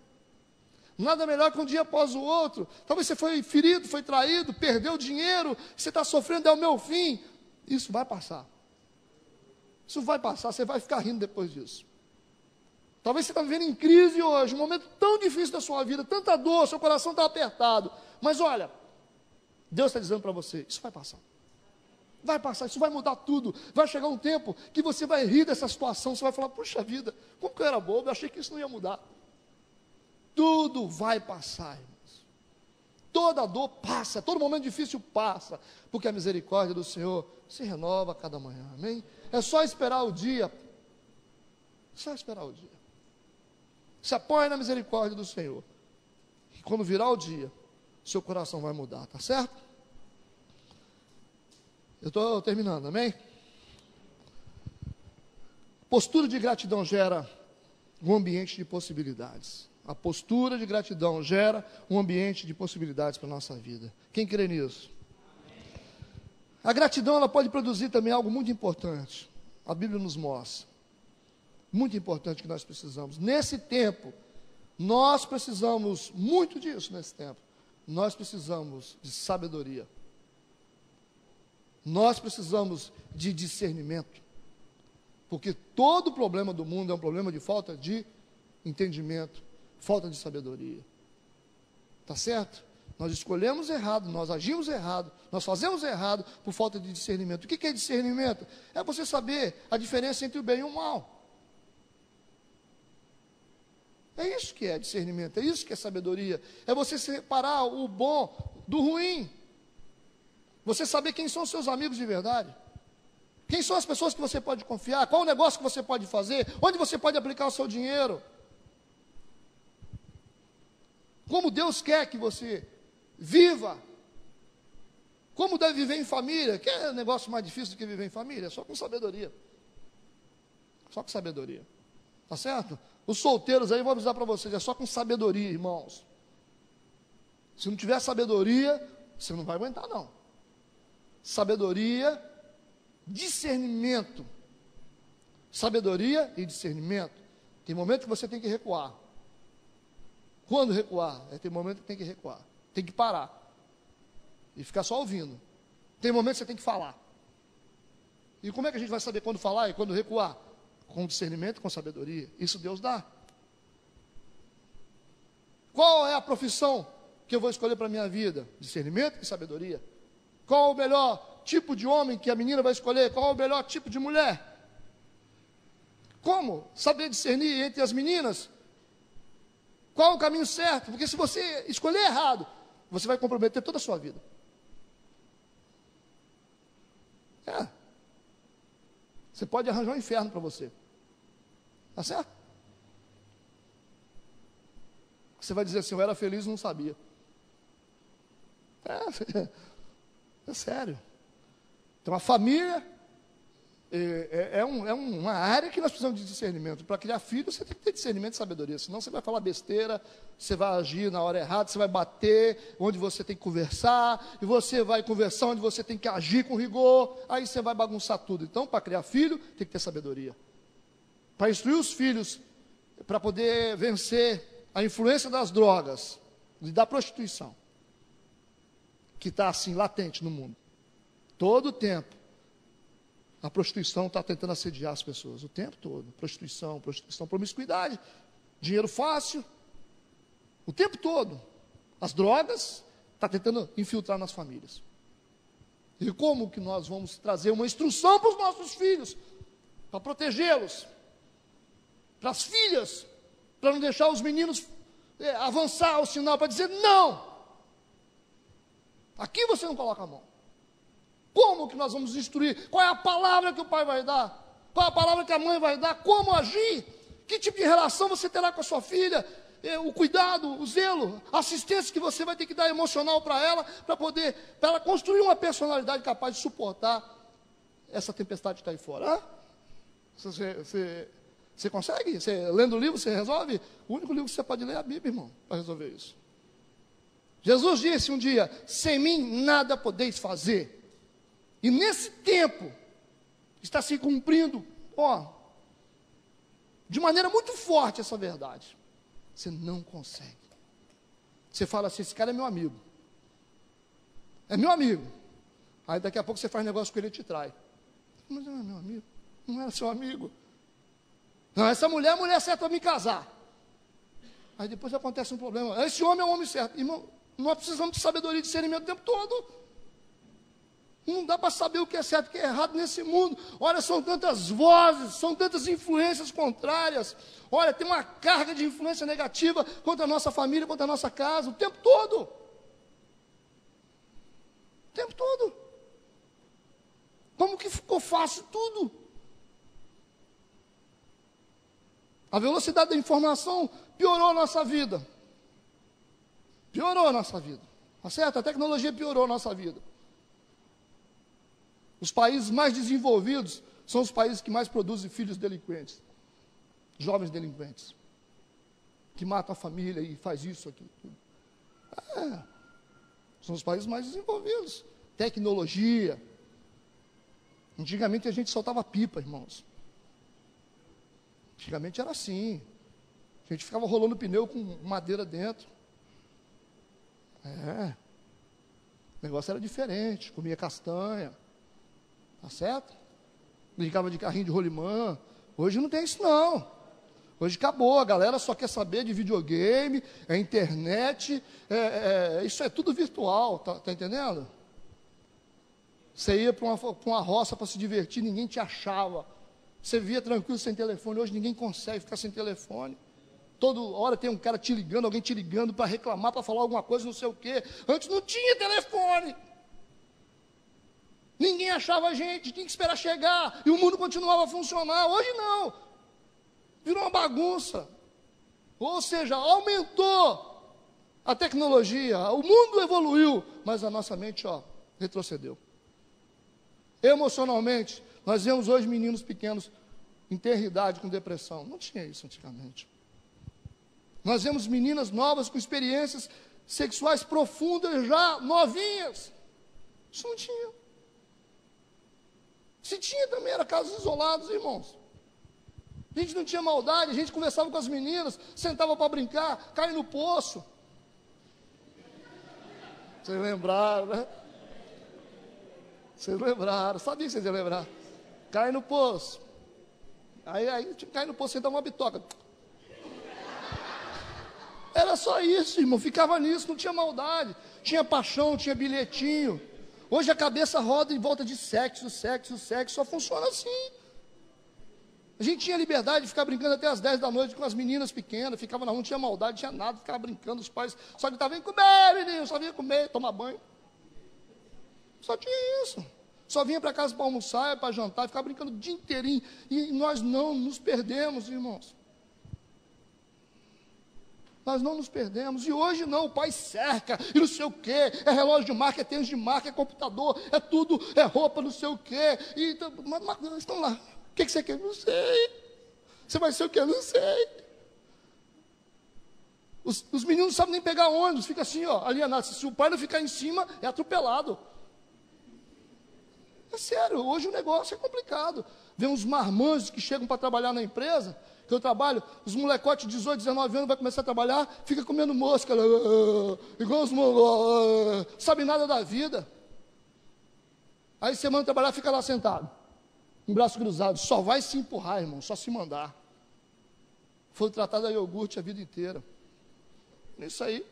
Nada melhor que um dia após o outro. Talvez você foi ferido, foi traído, perdeu dinheiro, você está sofrendo, é o meu fim. Isso vai passar. Isso vai passar, você vai ficar rindo depois disso. Talvez você está vivendo em crise hoje, um momento tão difícil da sua vida, tanta dor, seu coração está apertado. Mas olha, Deus está dizendo para você: isso vai passar. Vai passar, isso vai mudar tudo. Vai chegar um tempo que você vai rir dessa situação. Você vai falar: puxa vida, como que eu era bobo, eu achei que isso não ia mudar. Tudo vai passar, irmãos. Toda dor passa, todo momento difícil passa, porque a misericórdia do Senhor se renova a cada manhã, amém? É só esperar o dia. Só esperar o dia. Se apoie na misericórdia do Senhor. E quando virar o dia, seu coração vai mudar, tá certo? Eu estou terminando, amém? Postura de gratidão gera um ambiente de possibilidades. A postura de gratidão gera um ambiente de possibilidades para a nossa vida. Quem crê nisso? Amém. A gratidão, ela pode produzir também algo muito importante. A Bíblia nos mostra. muito importante que nós precisamos. Nesse tempo, nós precisamos muito disso nesse tempo. Nós precisamos de sabedoria. Nós precisamos de discernimento. Porque todo problema do mundo é um problema de falta de entendimento, falta de sabedoria. Tá certo? Nós escolhemos errado, nós agimos errado, nós fazemos errado por falta de discernimento. O que é discernimento? É você saber a diferença entre o bem e o mal. É isso que é discernimento, é isso que é sabedoria. É você separar o bom do ruim. Você saber quem são os seus amigos de verdade. Quem são as pessoas que você pode confiar? Qual o negócio que você pode fazer? Onde você pode aplicar o seu dinheiro? Como Deus quer que você viva. Como deve viver em família. Que é negócio mais difícil do que viver em família? Só com sabedoria. Só com sabedoria. Tá certo? Os solteiros aí, vou avisar para vocês, é só com sabedoria, irmãos. Se não tiver sabedoria, você não vai aguentar, não. Sabedoria, discernimento. Sabedoria e discernimento. Tem momento que você tem que recuar. Quando recuar? Tem momento que tem que recuar. Tem que parar. E ficar só ouvindo. Tem momento que você tem que falar. E como é que a gente vai saber quando falar e quando recuar? Com discernimento e com sabedoria. Isso Deus dá. Qual é a profissão que eu vou escolher para a minha vida? Discernimento e sabedoria. Qual é o melhor tipo de homem que a menina vai escolher? Qual é o melhor tipo de mulher? Como saber discernir entre as meninas? Qual é o caminho certo? Porque se você escolher errado, você vai comprometer toda a sua vida. Você pode arranjar um inferno para você. Tá certo? Você vai dizer assim, eu era feliz e não sabia. É sério. Então a família é uma área que nós precisamos de discernimento. Para criar filhos, você tem que ter discernimento e sabedoria. Senão você vai falar besteira, você vai agir na hora errada, você vai bater onde você tem que conversar, e você vai conversar onde você tem que agir com rigor, aí você vai bagunçar tudo. Então, para criar filho, tem que ter sabedoria. Para instruir os filhos, para poder vencer a influência das drogas e da prostituição, que está assim, latente no mundo. Todo o tempo, a prostituição está tentando assediar as pessoas, o tempo todo. Prostituição, promiscuidade, dinheiro fácil, o tempo todo. As drogas estão tentando infiltrar nas famílias. E como que nós vamos trazer uma instrução para os nossos filhos, para protegê-los, para as filhas, para não deixar os meninos avançar o sinal, para dizer não, aqui você não coloca a mão. Como que nós vamos instruir? Qual é a palavra que o pai vai dar? Qual é a palavra que a mãe vai dar? Como agir? Que tipo de relação você terá com a sua filha? O cuidado, o zelo, a assistência que você vai ter que dar emocional para ela, para ela construir uma personalidade capaz de suportar essa tempestade que está aí fora. Você consegue? Você, lendo o livro, você resolve? O único livro que você pode ler é a Bíblia, irmão, para resolver isso. Jesus disse um dia, sem mim nada podeis fazer. E nesse tempo, está se cumprindo, de maneira muito forte essa verdade. Você não consegue. Você fala assim, esse cara é meu amigo. É meu amigo. Aí daqui a pouco você faz negócio com ele e te trai. Mas não é meu amigo. Não era seu amigo. Não, essa mulher é a mulher certa para me casar. Aí depois acontece um problema. Esse homem é o homem certo. Irmão, nós precisamos de sabedoria e discernimento o tempo todo. Não dá para saber o que é certo e o que é errado nesse mundo. Olha, são tantas vozes, são tantas influências contrárias. Olha, tem uma carga de influência negativa contra a nossa família, contra a nossa casa, o tempo todo. O tempo todo. Como que ficou fácil tudo? A velocidade da informação piorou a nossa vida. Piorou a nossa vida. Tá certo? A tecnologia piorou a nossa vida. Os países mais desenvolvidos são os países que mais produzem filhos delinquentes, jovens delinquentes, que matam a família e faz isso, aquilo, tudo. São os países mais desenvolvidos. Tecnologia. Antigamente a gente soltava pipa, irmãos. Antigamente era assim. A gente ficava rolando pneu com madeira dentro. O negócio era diferente. Comia castanha. Tá certo? Brincava de carrinho de rolimã. Hoje não tem isso não. Hoje acabou, a galera só quer saber de videogame, internet, isso é tudo virtual, tá entendendo? Você ia para uma roça para se divertir, ninguém te achava. Você via tranquilo sem telefone, hoje ninguém consegue ficar sem telefone. Toda hora tem um cara te ligando, alguém te ligando para reclamar, para falar alguma coisa, não sei o quê. Antes não tinha telefone. Ninguém achava a gente, tinha que esperar chegar, e o mundo continuava a funcionar. Hoje não. Virou uma bagunça. Ou seja, aumentou a tecnologia, o mundo evoluiu, mas a nossa mente, retrocedeu. Emocionalmente, nós vemos hoje meninos pequenos em ter idade com depressão. Não tinha isso antigamente. Nós vemos meninas novas com experiências sexuais profundas já novinhas. Isso não tinha. Se tinha também, era casos isolados, irmãos. A gente não tinha maldade, a gente conversava com as meninas, sentava para brincar, cai no poço. Vocês lembraram, né? Vocês lembraram, sabia que vocês iam lembrar. Cai no poço. Aí cai no poço, sentava uma bitoca. Era só isso, irmão, ficava nisso, não tinha maldade. Tinha paixão, tinha bilhetinho. Hoje a cabeça roda em volta de sexo, só funciona assim. A gente tinha liberdade de ficar brincando até as 10 da noite com as meninas pequenas, ficava na rua, não tinha maldade, não tinha nada, ficava brincando, os pais só gritavam, vem comer, menino, só vinha comer, tomar banho. Só tinha isso. Só vinha para casa para almoçar, para jantar, ficava brincando o dia inteirinho. E nós não nos perdemos, irmãos. Nós não nos perdemos. E hoje não, o pai cerca, e não sei o quê, é relógio de marca, é tênis de marca, é computador, é tudo, é roupa, não sei o quê. E, mas estão lá. O que você quer? Não sei. Você vai ser o quê? Não sei. Os meninos não sabem nem pegar ônibus, fica assim, alienado. Se o pai não ficar em cima, é atropelado. É sério, hoje o negócio é complicado. Vem uns marmanjos que chegam para trabalhar na empresa, que eu trabalho, os molecotes de 18, 19 anos vai começar a trabalhar, fica comendo mosca, igual os não sabe nada da vida. Aí você manda trabalhar, fica lá sentado, com o braço cruzado, só vai se empurrar, irmão, só se mandar. Foi tratado a iogurte a vida inteira. Isso aí.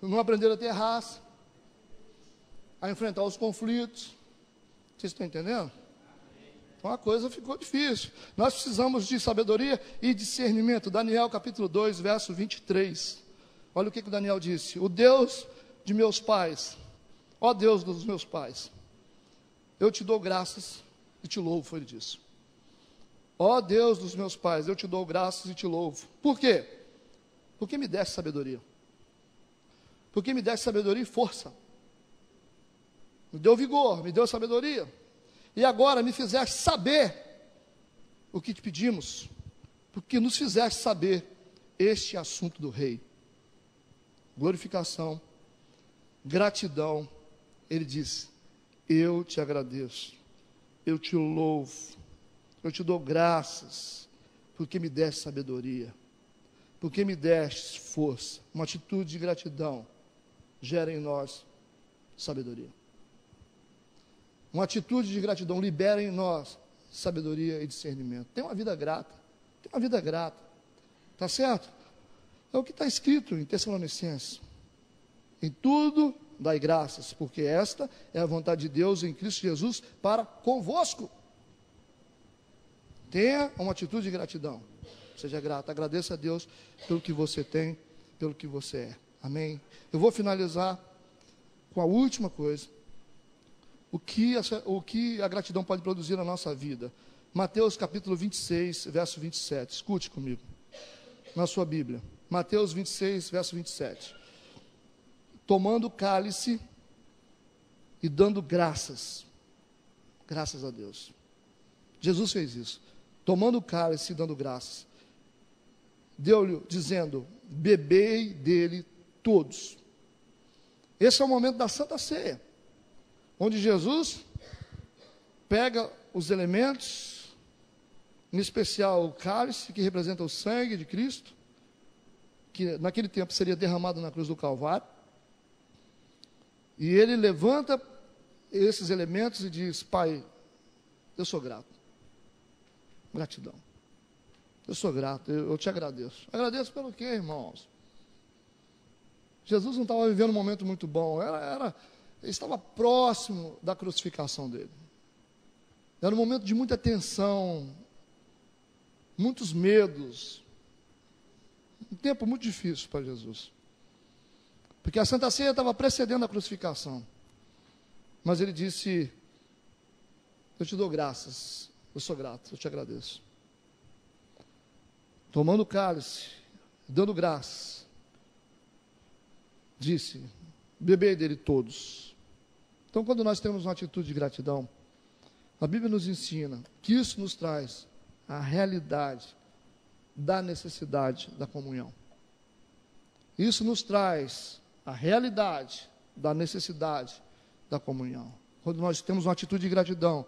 Não aprenderam a ter raça, a enfrentar os conflitos. Vocês estão entendendo? Então a coisa ficou difícil. Nós precisamos de sabedoria e discernimento. Daniel capítulo 2, verso 23. Olha o que o Daniel disse. O Deus de meus pais, ó Deus dos meus pais, eu te dou graças e te louvo, foi ele disse. Ó Deus dos meus pais, eu te dou graças e te louvo. Por quê? Porque me deste sabedoria. Porque me deste sabedoria e força. Me deu vigor, me deu sabedoria. E agora me fizeste saber o que te pedimos, porque nos fizeste saber este assunto do rei. Glorificação, gratidão. Ele disse, eu te agradeço, eu te louvo, eu te dou graças, porque me deste sabedoria, porque me deste força. Uma atitude de gratidão gera em nós sabedoria. Uma atitude de gratidão libera em nós sabedoria e discernimento. Tem uma vida grata. Tem uma vida grata. Tá certo? É o que está escrito em Tessalonicenses. Em tudo dai graças, porque esta é a vontade de Deus em Cristo Jesus para convosco. Tenha uma atitude de gratidão. Seja grato. Agradeça a Deus pelo que você tem, pelo que você é. Amém? Eu vou finalizar com a última coisa. O que a gratidão pode produzir na nossa vida. Mateus capítulo 26, verso 27. Escute comigo, na sua Bíblia. Mateus 26, verso 27. Tomando o cálice e dando graças. Graças a Deus. Jesus fez isso. Tomando o cálice e dando graças. Deu-lhe, dizendo, bebei dele todos. Esse é o momento da Santa Ceia, onde Jesus pega os elementos, em especial o cálice, que representa o sangue de Cristo, que naquele tempo seria derramado na cruz do Calvário. E ele levanta esses elementos e diz: Pai, eu sou grato. Gratidão. Eu sou grato, eu te agradeço. Agradeço pelo quê, irmãos? Jesus não estava vivendo um momento muito bom, ele estava próximo da crucificação dele. Era um momento de muita tensão, muitos medos, um tempo muito difícil para Jesus. Porque a Santa Ceia estava precedendo a crucificação. Mas ele disse: eu te dou graças, eu sou grato, eu te agradeço. Tomando o cálice, dando graças, disse: bebei dele todos. Então, quando nós temos uma atitude de gratidão, a Bíblia nos ensina que isso nos traz a realidade da necessidade da comunhão. Isso nos traz a realidade da necessidade da comunhão. Quando nós temos uma atitude de gratidão,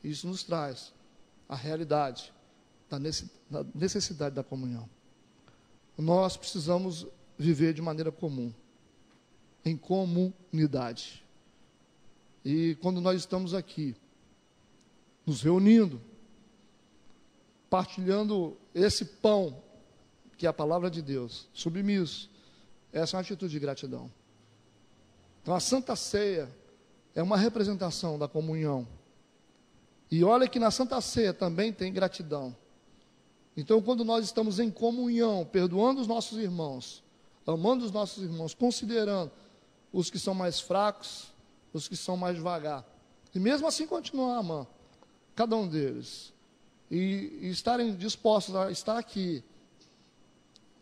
isso nos traz a realidade da necessidade da comunhão. Nós precisamos viver de maneira comum, em comunidade. E quando nós estamos aqui, nos reunindo, partilhando esse pão, que é a palavra de Deus, submisso, essa é uma atitude de gratidão. Então a Santa Ceia é uma representação da comunhão. E olha que na Santa Ceia também tem gratidão. Então, quando nós estamos em comunhão, perdoando os nossos irmãos, amando os nossos irmãos, considerando os que são mais fracos, os que são mais devagar, e mesmo assim continuar amando cada um deles, e estarem dispostos a estar aqui,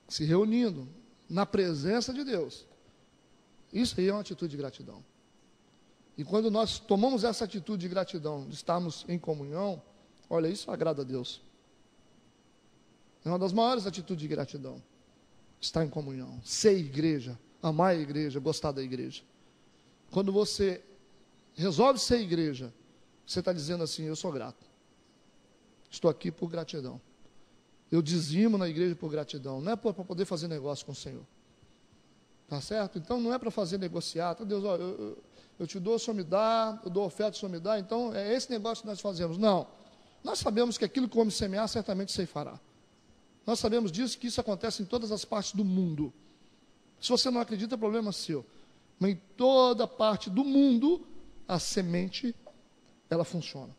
se reunindo na presença de Deus, isso aí é uma atitude de gratidão. E quando nós tomamos essa atitude de gratidão, de estarmos em comunhão, olha, isso agrada a Deus. É uma das maiores atitudes de gratidão. Estar em comunhão, ser igreja, amar a igreja, gostar da igreja. Quando você resolve ser igreja, você está dizendo assim: eu sou grato. Estou aqui por gratidão. Eu dizimo na igreja por gratidão. Não é para poder fazer negócio com o Senhor. Tá certo? Então não é para fazer negociar. Deus, ó, eu te dou, o Senhor me dá, eu dou oferta, o Senhor me dá. Então é esse negócio que nós fazemos. Não. Nós sabemos que aquilo que o homem semear, certamente ceifará. Nós sabemos disso, que isso acontece em todas as partes do mundo. Se você não acredita, é problema seu. Mas em toda parte do mundo, a semente, ela funciona.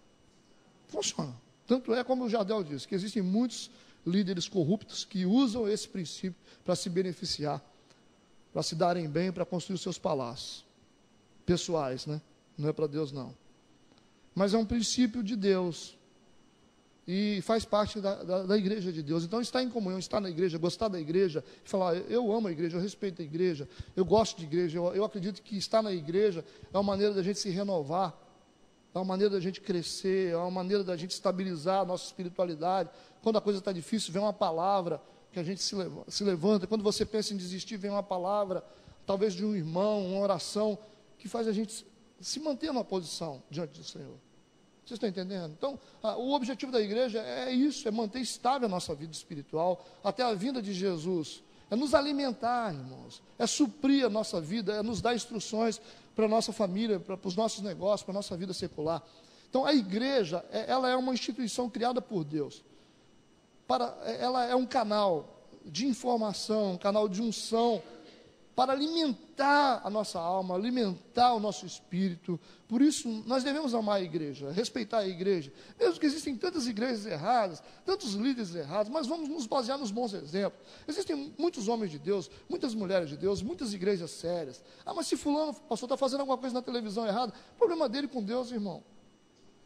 Funciona. Tanto é como o Jardel disse, que existem muitos líderes corruptos que usam esse princípio para se beneficiar, para se darem bem, para construir os seus palácios pessoais, né? Não é para Deus, não. Mas é um princípio de Deus. E faz parte da igreja de Deus. Então, estar em comunhão, estar na igreja, gostar da igreja, e falar: eu amo a igreja, eu respeito a igreja, eu gosto de igreja, eu acredito que estar na igreja é uma maneira da gente se renovar, é uma maneira da gente crescer, é uma maneira da gente estabilizar a nossa espiritualidade. Quando a coisa está difícil, vem uma palavra que a gente se levanta. Quando você pensa em desistir, vem uma palavra, talvez de um irmão, uma oração, que faz a gente se manter numa posição diante do Senhor. Vocês estão entendendo? Então, o objetivo da igreja é isso, é manter estável a nossa vida espiritual, até a vinda de Jesus. É nos alimentar, irmãos, é suprir a nossa vida, é nos dar instruções para a nossa família, para os nossos negócios, para a nossa vida secular. Então, a igreja, ela é uma instituição criada por Deus. Ela é um canal de informação, um canal de unção, para alimentar a nossa alma, alimentar o nosso espírito. Por isso, nós devemos amar a igreja, respeitar a igreja. Mesmo que existem tantas igrejas erradas, tantos líderes errados, mas vamos nos basear nos bons exemplos. Existem muitos homens de Deus, muitas mulheres de Deus, muitas igrejas sérias. Ah, mas se fulano, pastor, está fazendo alguma coisa na televisão errada, problema dele com Deus, irmão.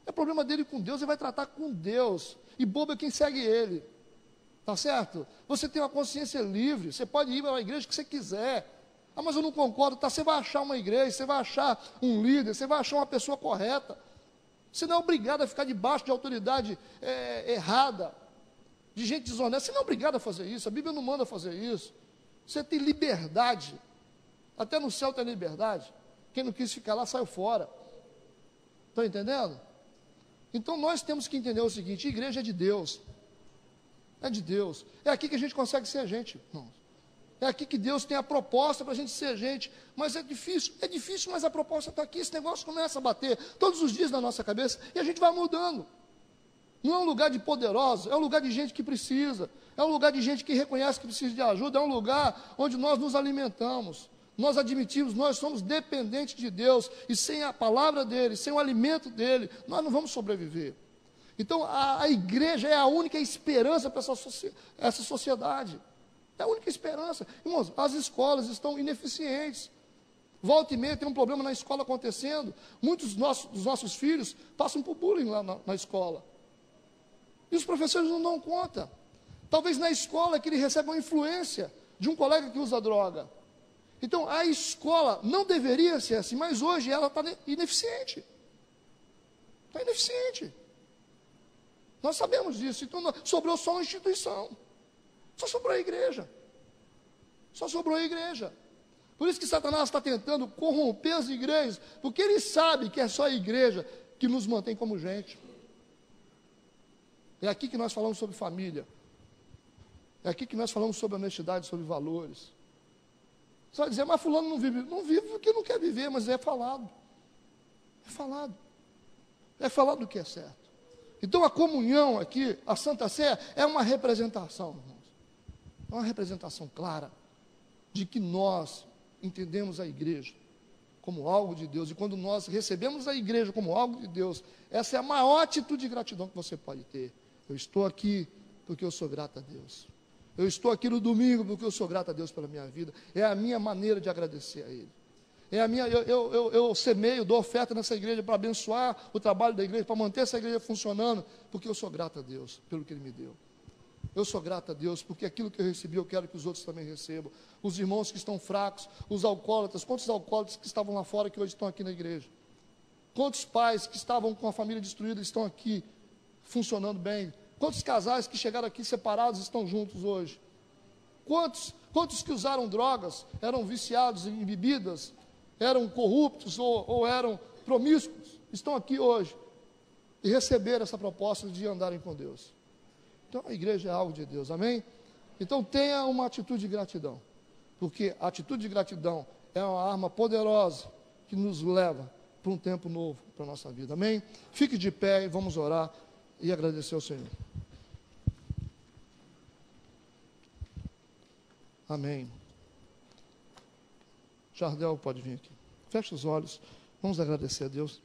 É problema dele com Deus, ele vai tratar com Deus. E bobo é quem segue ele. Tá certo? Você tem uma consciência livre, você pode ir para a igreja que você quiser. Ah, mas eu não concordo. Tá, você vai achar uma igreja, você vai achar um líder, você vai achar uma pessoa correta. Você não é obrigado a ficar debaixo de autoridade errada, de gente desonesta. Você não é obrigado a fazer isso, a Bíblia não manda fazer isso. Você tem liberdade, até no céu tem liberdade. Quem não quis ficar lá, saiu fora. Estão entendendo? Então nós temos que entender o seguinte: a igreja é de Deus. É de Deus. É aqui que a gente consegue ser gente, irmãos. É aqui que Deus tem a proposta para a gente ser gente. Mas é difícil, mas a proposta está aqui. Esse negócio começa a bater todos os dias na nossa cabeça e a gente vai mudando. Não é um lugar de poderosos, é um lugar de gente que precisa. É um lugar de gente que reconhece que precisa de ajuda. É um lugar onde nós nos alimentamos. Nós admitimos, nós somos dependentes de Deus. E sem a palavra dEle, sem o alimento dEle, nós não vamos sobreviver. Então a igreja é a única esperança para essa sociedade. É a única esperança. Irmãos, as escolas estão ineficientes. Volta e meia tem um problema na escola acontecendo. Muitos dos nossos filhos passam por bullying lá na escola. E os professores não dão conta. Talvez na escola que ele recebe uma influência de um colega que usa droga. Então a escola não deveria ser assim, mas hoje ela está ineficiente. Está ineficiente. Nós sabemos disso. Então sobrou só uma instituição. Só sobrou a igreja. Só sobrou a igreja. Por isso que Satanás está tentando corromper as igrejas, porque ele sabe que é só a igreja que nos mantém como gente. É aqui que nós falamos sobre família. É aqui que nós falamos sobre honestidade, sobre valores. Você vai dizer, mas fulano não vive. Não vive porque não quer viver, mas é falado. É falado. É falado o que é certo. Então a comunhão aqui, a Santa Sé, é uma representação, irmãos. É uma representação clara de que nós entendemos a igreja como algo de Deus. E quando nós recebemos a igreja como algo de Deus, essa é a maior atitude de gratidão que você pode ter. Eu estou aqui porque eu sou grato a Deus. Eu estou aqui no domingo porque eu sou grato a Deus pela minha vida. É a minha maneira de agradecer a Ele. Eu semeio, dou oferta nessa igreja para abençoar o trabalho da igreja, para manter essa igreja funcionando, porque eu sou grato a Deus pelo que Ele me deu. Eu sou grato a Deus, porque aquilo que eu recebi, eu quero que os outros também recebam. Os irmãos que estão fracos, os alcoólatras, quantos alcoólatras que estavam lá fora que hoje estão aqui na igreja? Quantos pais que estavam com a família destruída estão aqui funcionando bem? Quantos casais que chegaram aqui separados estão juntos hoje? Quantos que usaram drogas, eram viciados em bebidas, eram corruptos ou eram promíscuos, estão aqui hoje e receberam essa proposta de andarem com Deus? Então a igreja é algo de Deus, amém? Então tenha uma atitude de gratidão, porque a atitude de gratidão é uma arma poderosa que nos leva para um tempo novo para a nossa vida, amém? Fique de pé e vamos orar e agradecer ao Senhor. Amém. Jardel pode vir aqui. Feche os olhos, vamos agradecer a Deus.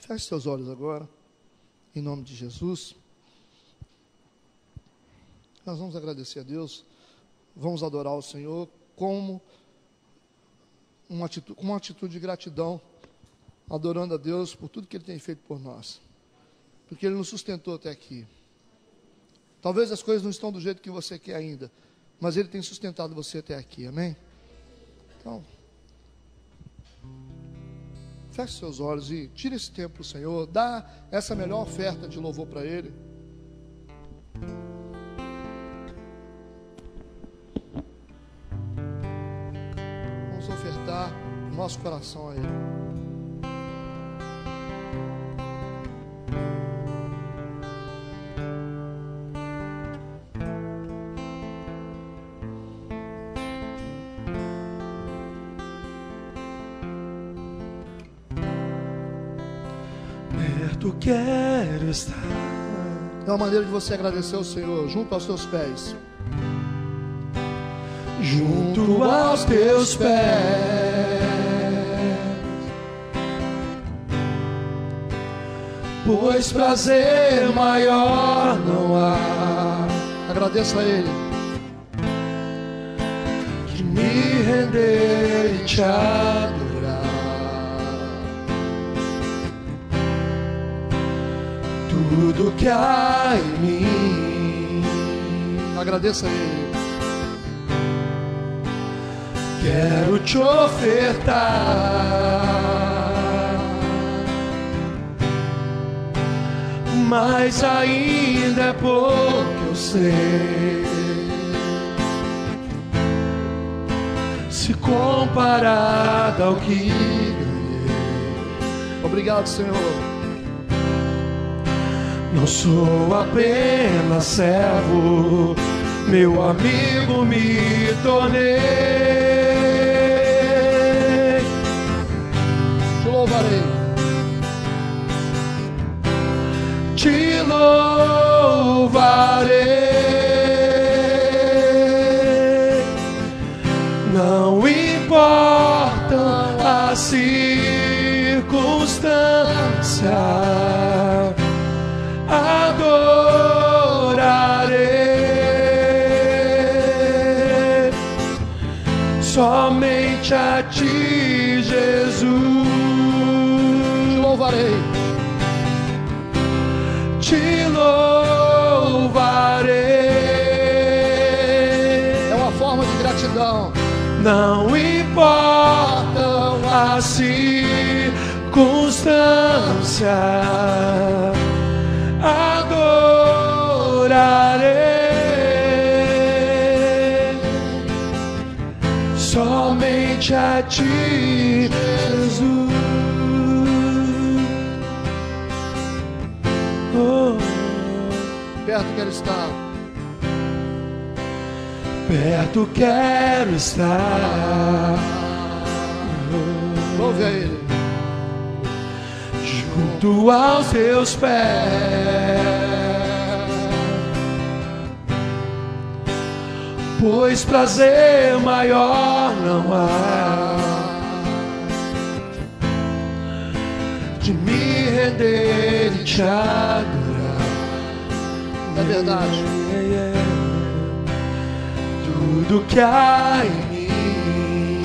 Feche seus olhos agora, em nome de Jesus. Nós vamos agradecer a Deus, vamos adorar o Senhor com uma atitude de gratidão, adorando a Deus por tudo que Ele tem feito por nós, porque Ele nos sustentou até aqui. Talvez as coisas não estão do jeito que você quer ainda, mas Ele tem sustentado você até aqui, amém? Então, feche seus olhos e tire esse tempo para o Senhor, dá essa melhor oferta de louvor para Ele. Vamos ofertar o nosso coração a Ele. Quero estar. É uma maneira de você agradecer ao Senhor, junto aos seus pés. Junto aos teus pés, pois prazer maior não há. Agradeça a Ele. Que me render e te adorar. Tudo que há em mim, agradeça a Ele. Quero te ofertar, mas ainda é pouco, eu sei. Se comparado ao que Obrigado, Senhor. Não sou apenas servo, meu amigo me tornei. Te louvarei. Te louvarei. Não importam as circunstâncias, adorarei somente a ti, Jesus. Te louvarei. Te louvarei. É uma forma de gratidão. Não importam as circunstâncias, adorarei somente a ti, Jesus. Oh. Perto quero estar. Perto quero estar. Louve a Ele. Junto aos teus pés, pois prazer maior não há de me render e te adorar. É verdade. Tudo que há em mim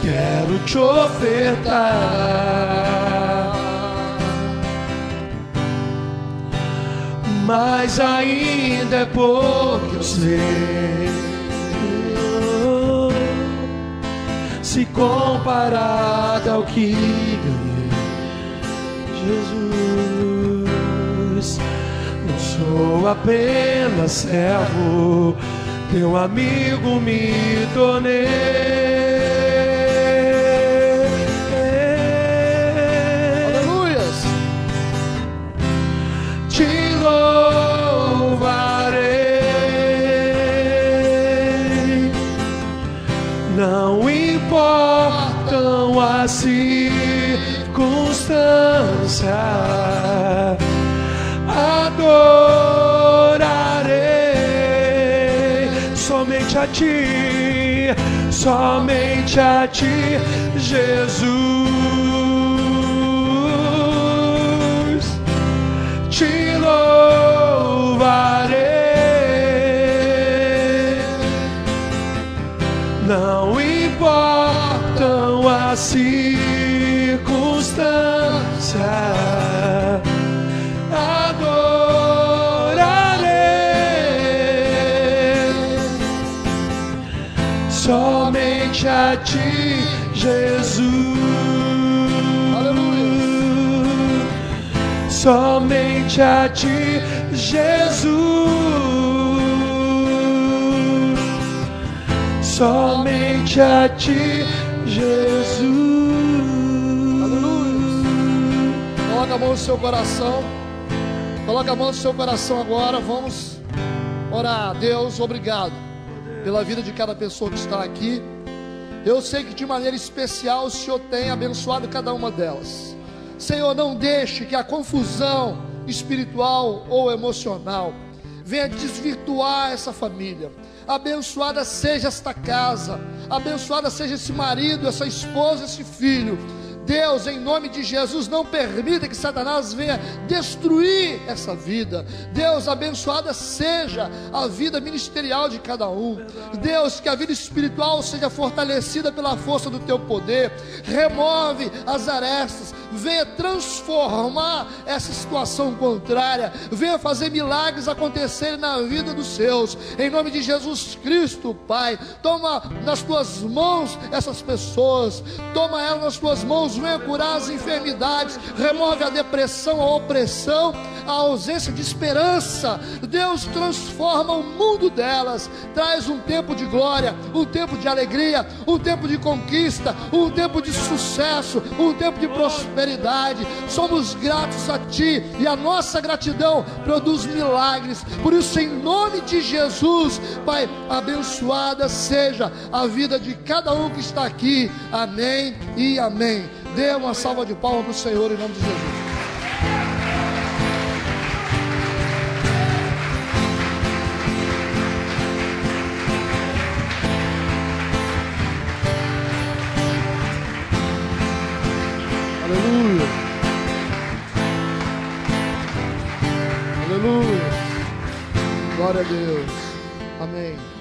quero te ofertar, mas ainda é pouco, eu sei, se comparado ao que ganhei, Jesus. Não sou apenas servo, teu amigo me tornei. Aleluias. Te louvarei. Não importam as circunstâncias, adorarei somente a ti, somente a ti, Jesus. Te louvarei. Não importam as circunstâncias, somente a ti, Jesus. Aleluia. Somente a ti, Jesus. Somente a ti, Jesus. Aleluia. Coloca a mão no seu coração. Coloca a mão no seu coração agora. Vamos orar. Deus, obrigado pela vida de cada pessoa que está aqui. Eu sei que de maneira especial o Senhor tem abençoado cada uma delas. Senhor, não deixe que a confusão espiritual ou emocional venha desvirtuar essa família. Abençoada seja esta casa, abençoada seja esse marido, essa esposa, esse filho. Deus, em nome de Jesus, não permita que Satanás venha destruir essa vida. Deus, abençoada seja a vida ministerial de cada um. Deus, que a vida espiritual seja fortalecida pela força do teu poder. Remove as arestas, venha transformar essa situação contrária, venha fazer milagres acontecerem na vida dos seus. Em nome de Jesus Cristo, Pai, toma nas tuas mãos essas pessoas, toma elas nas tuas mãos Jesus, venha curar as enfermidades, remove a depressão, a opressão, a ausência de esperança. Deus transforma o mundo delas, traz um tempo de glória, um tempo de alegria, um tempo de conquista, um tempo de sucesso, um tempo de prosperidade. Somos gratos a Ti e a nossa gratidão produz milagres. Por isso, em nome de Jesus, Pai, abençoada seja a vida de cada um que está aqui. Amém e amém. Dê uma salva de palmas para o Senhor em nome de Jesus. Aleluia. Aleluia. Glória a Deus. Amém.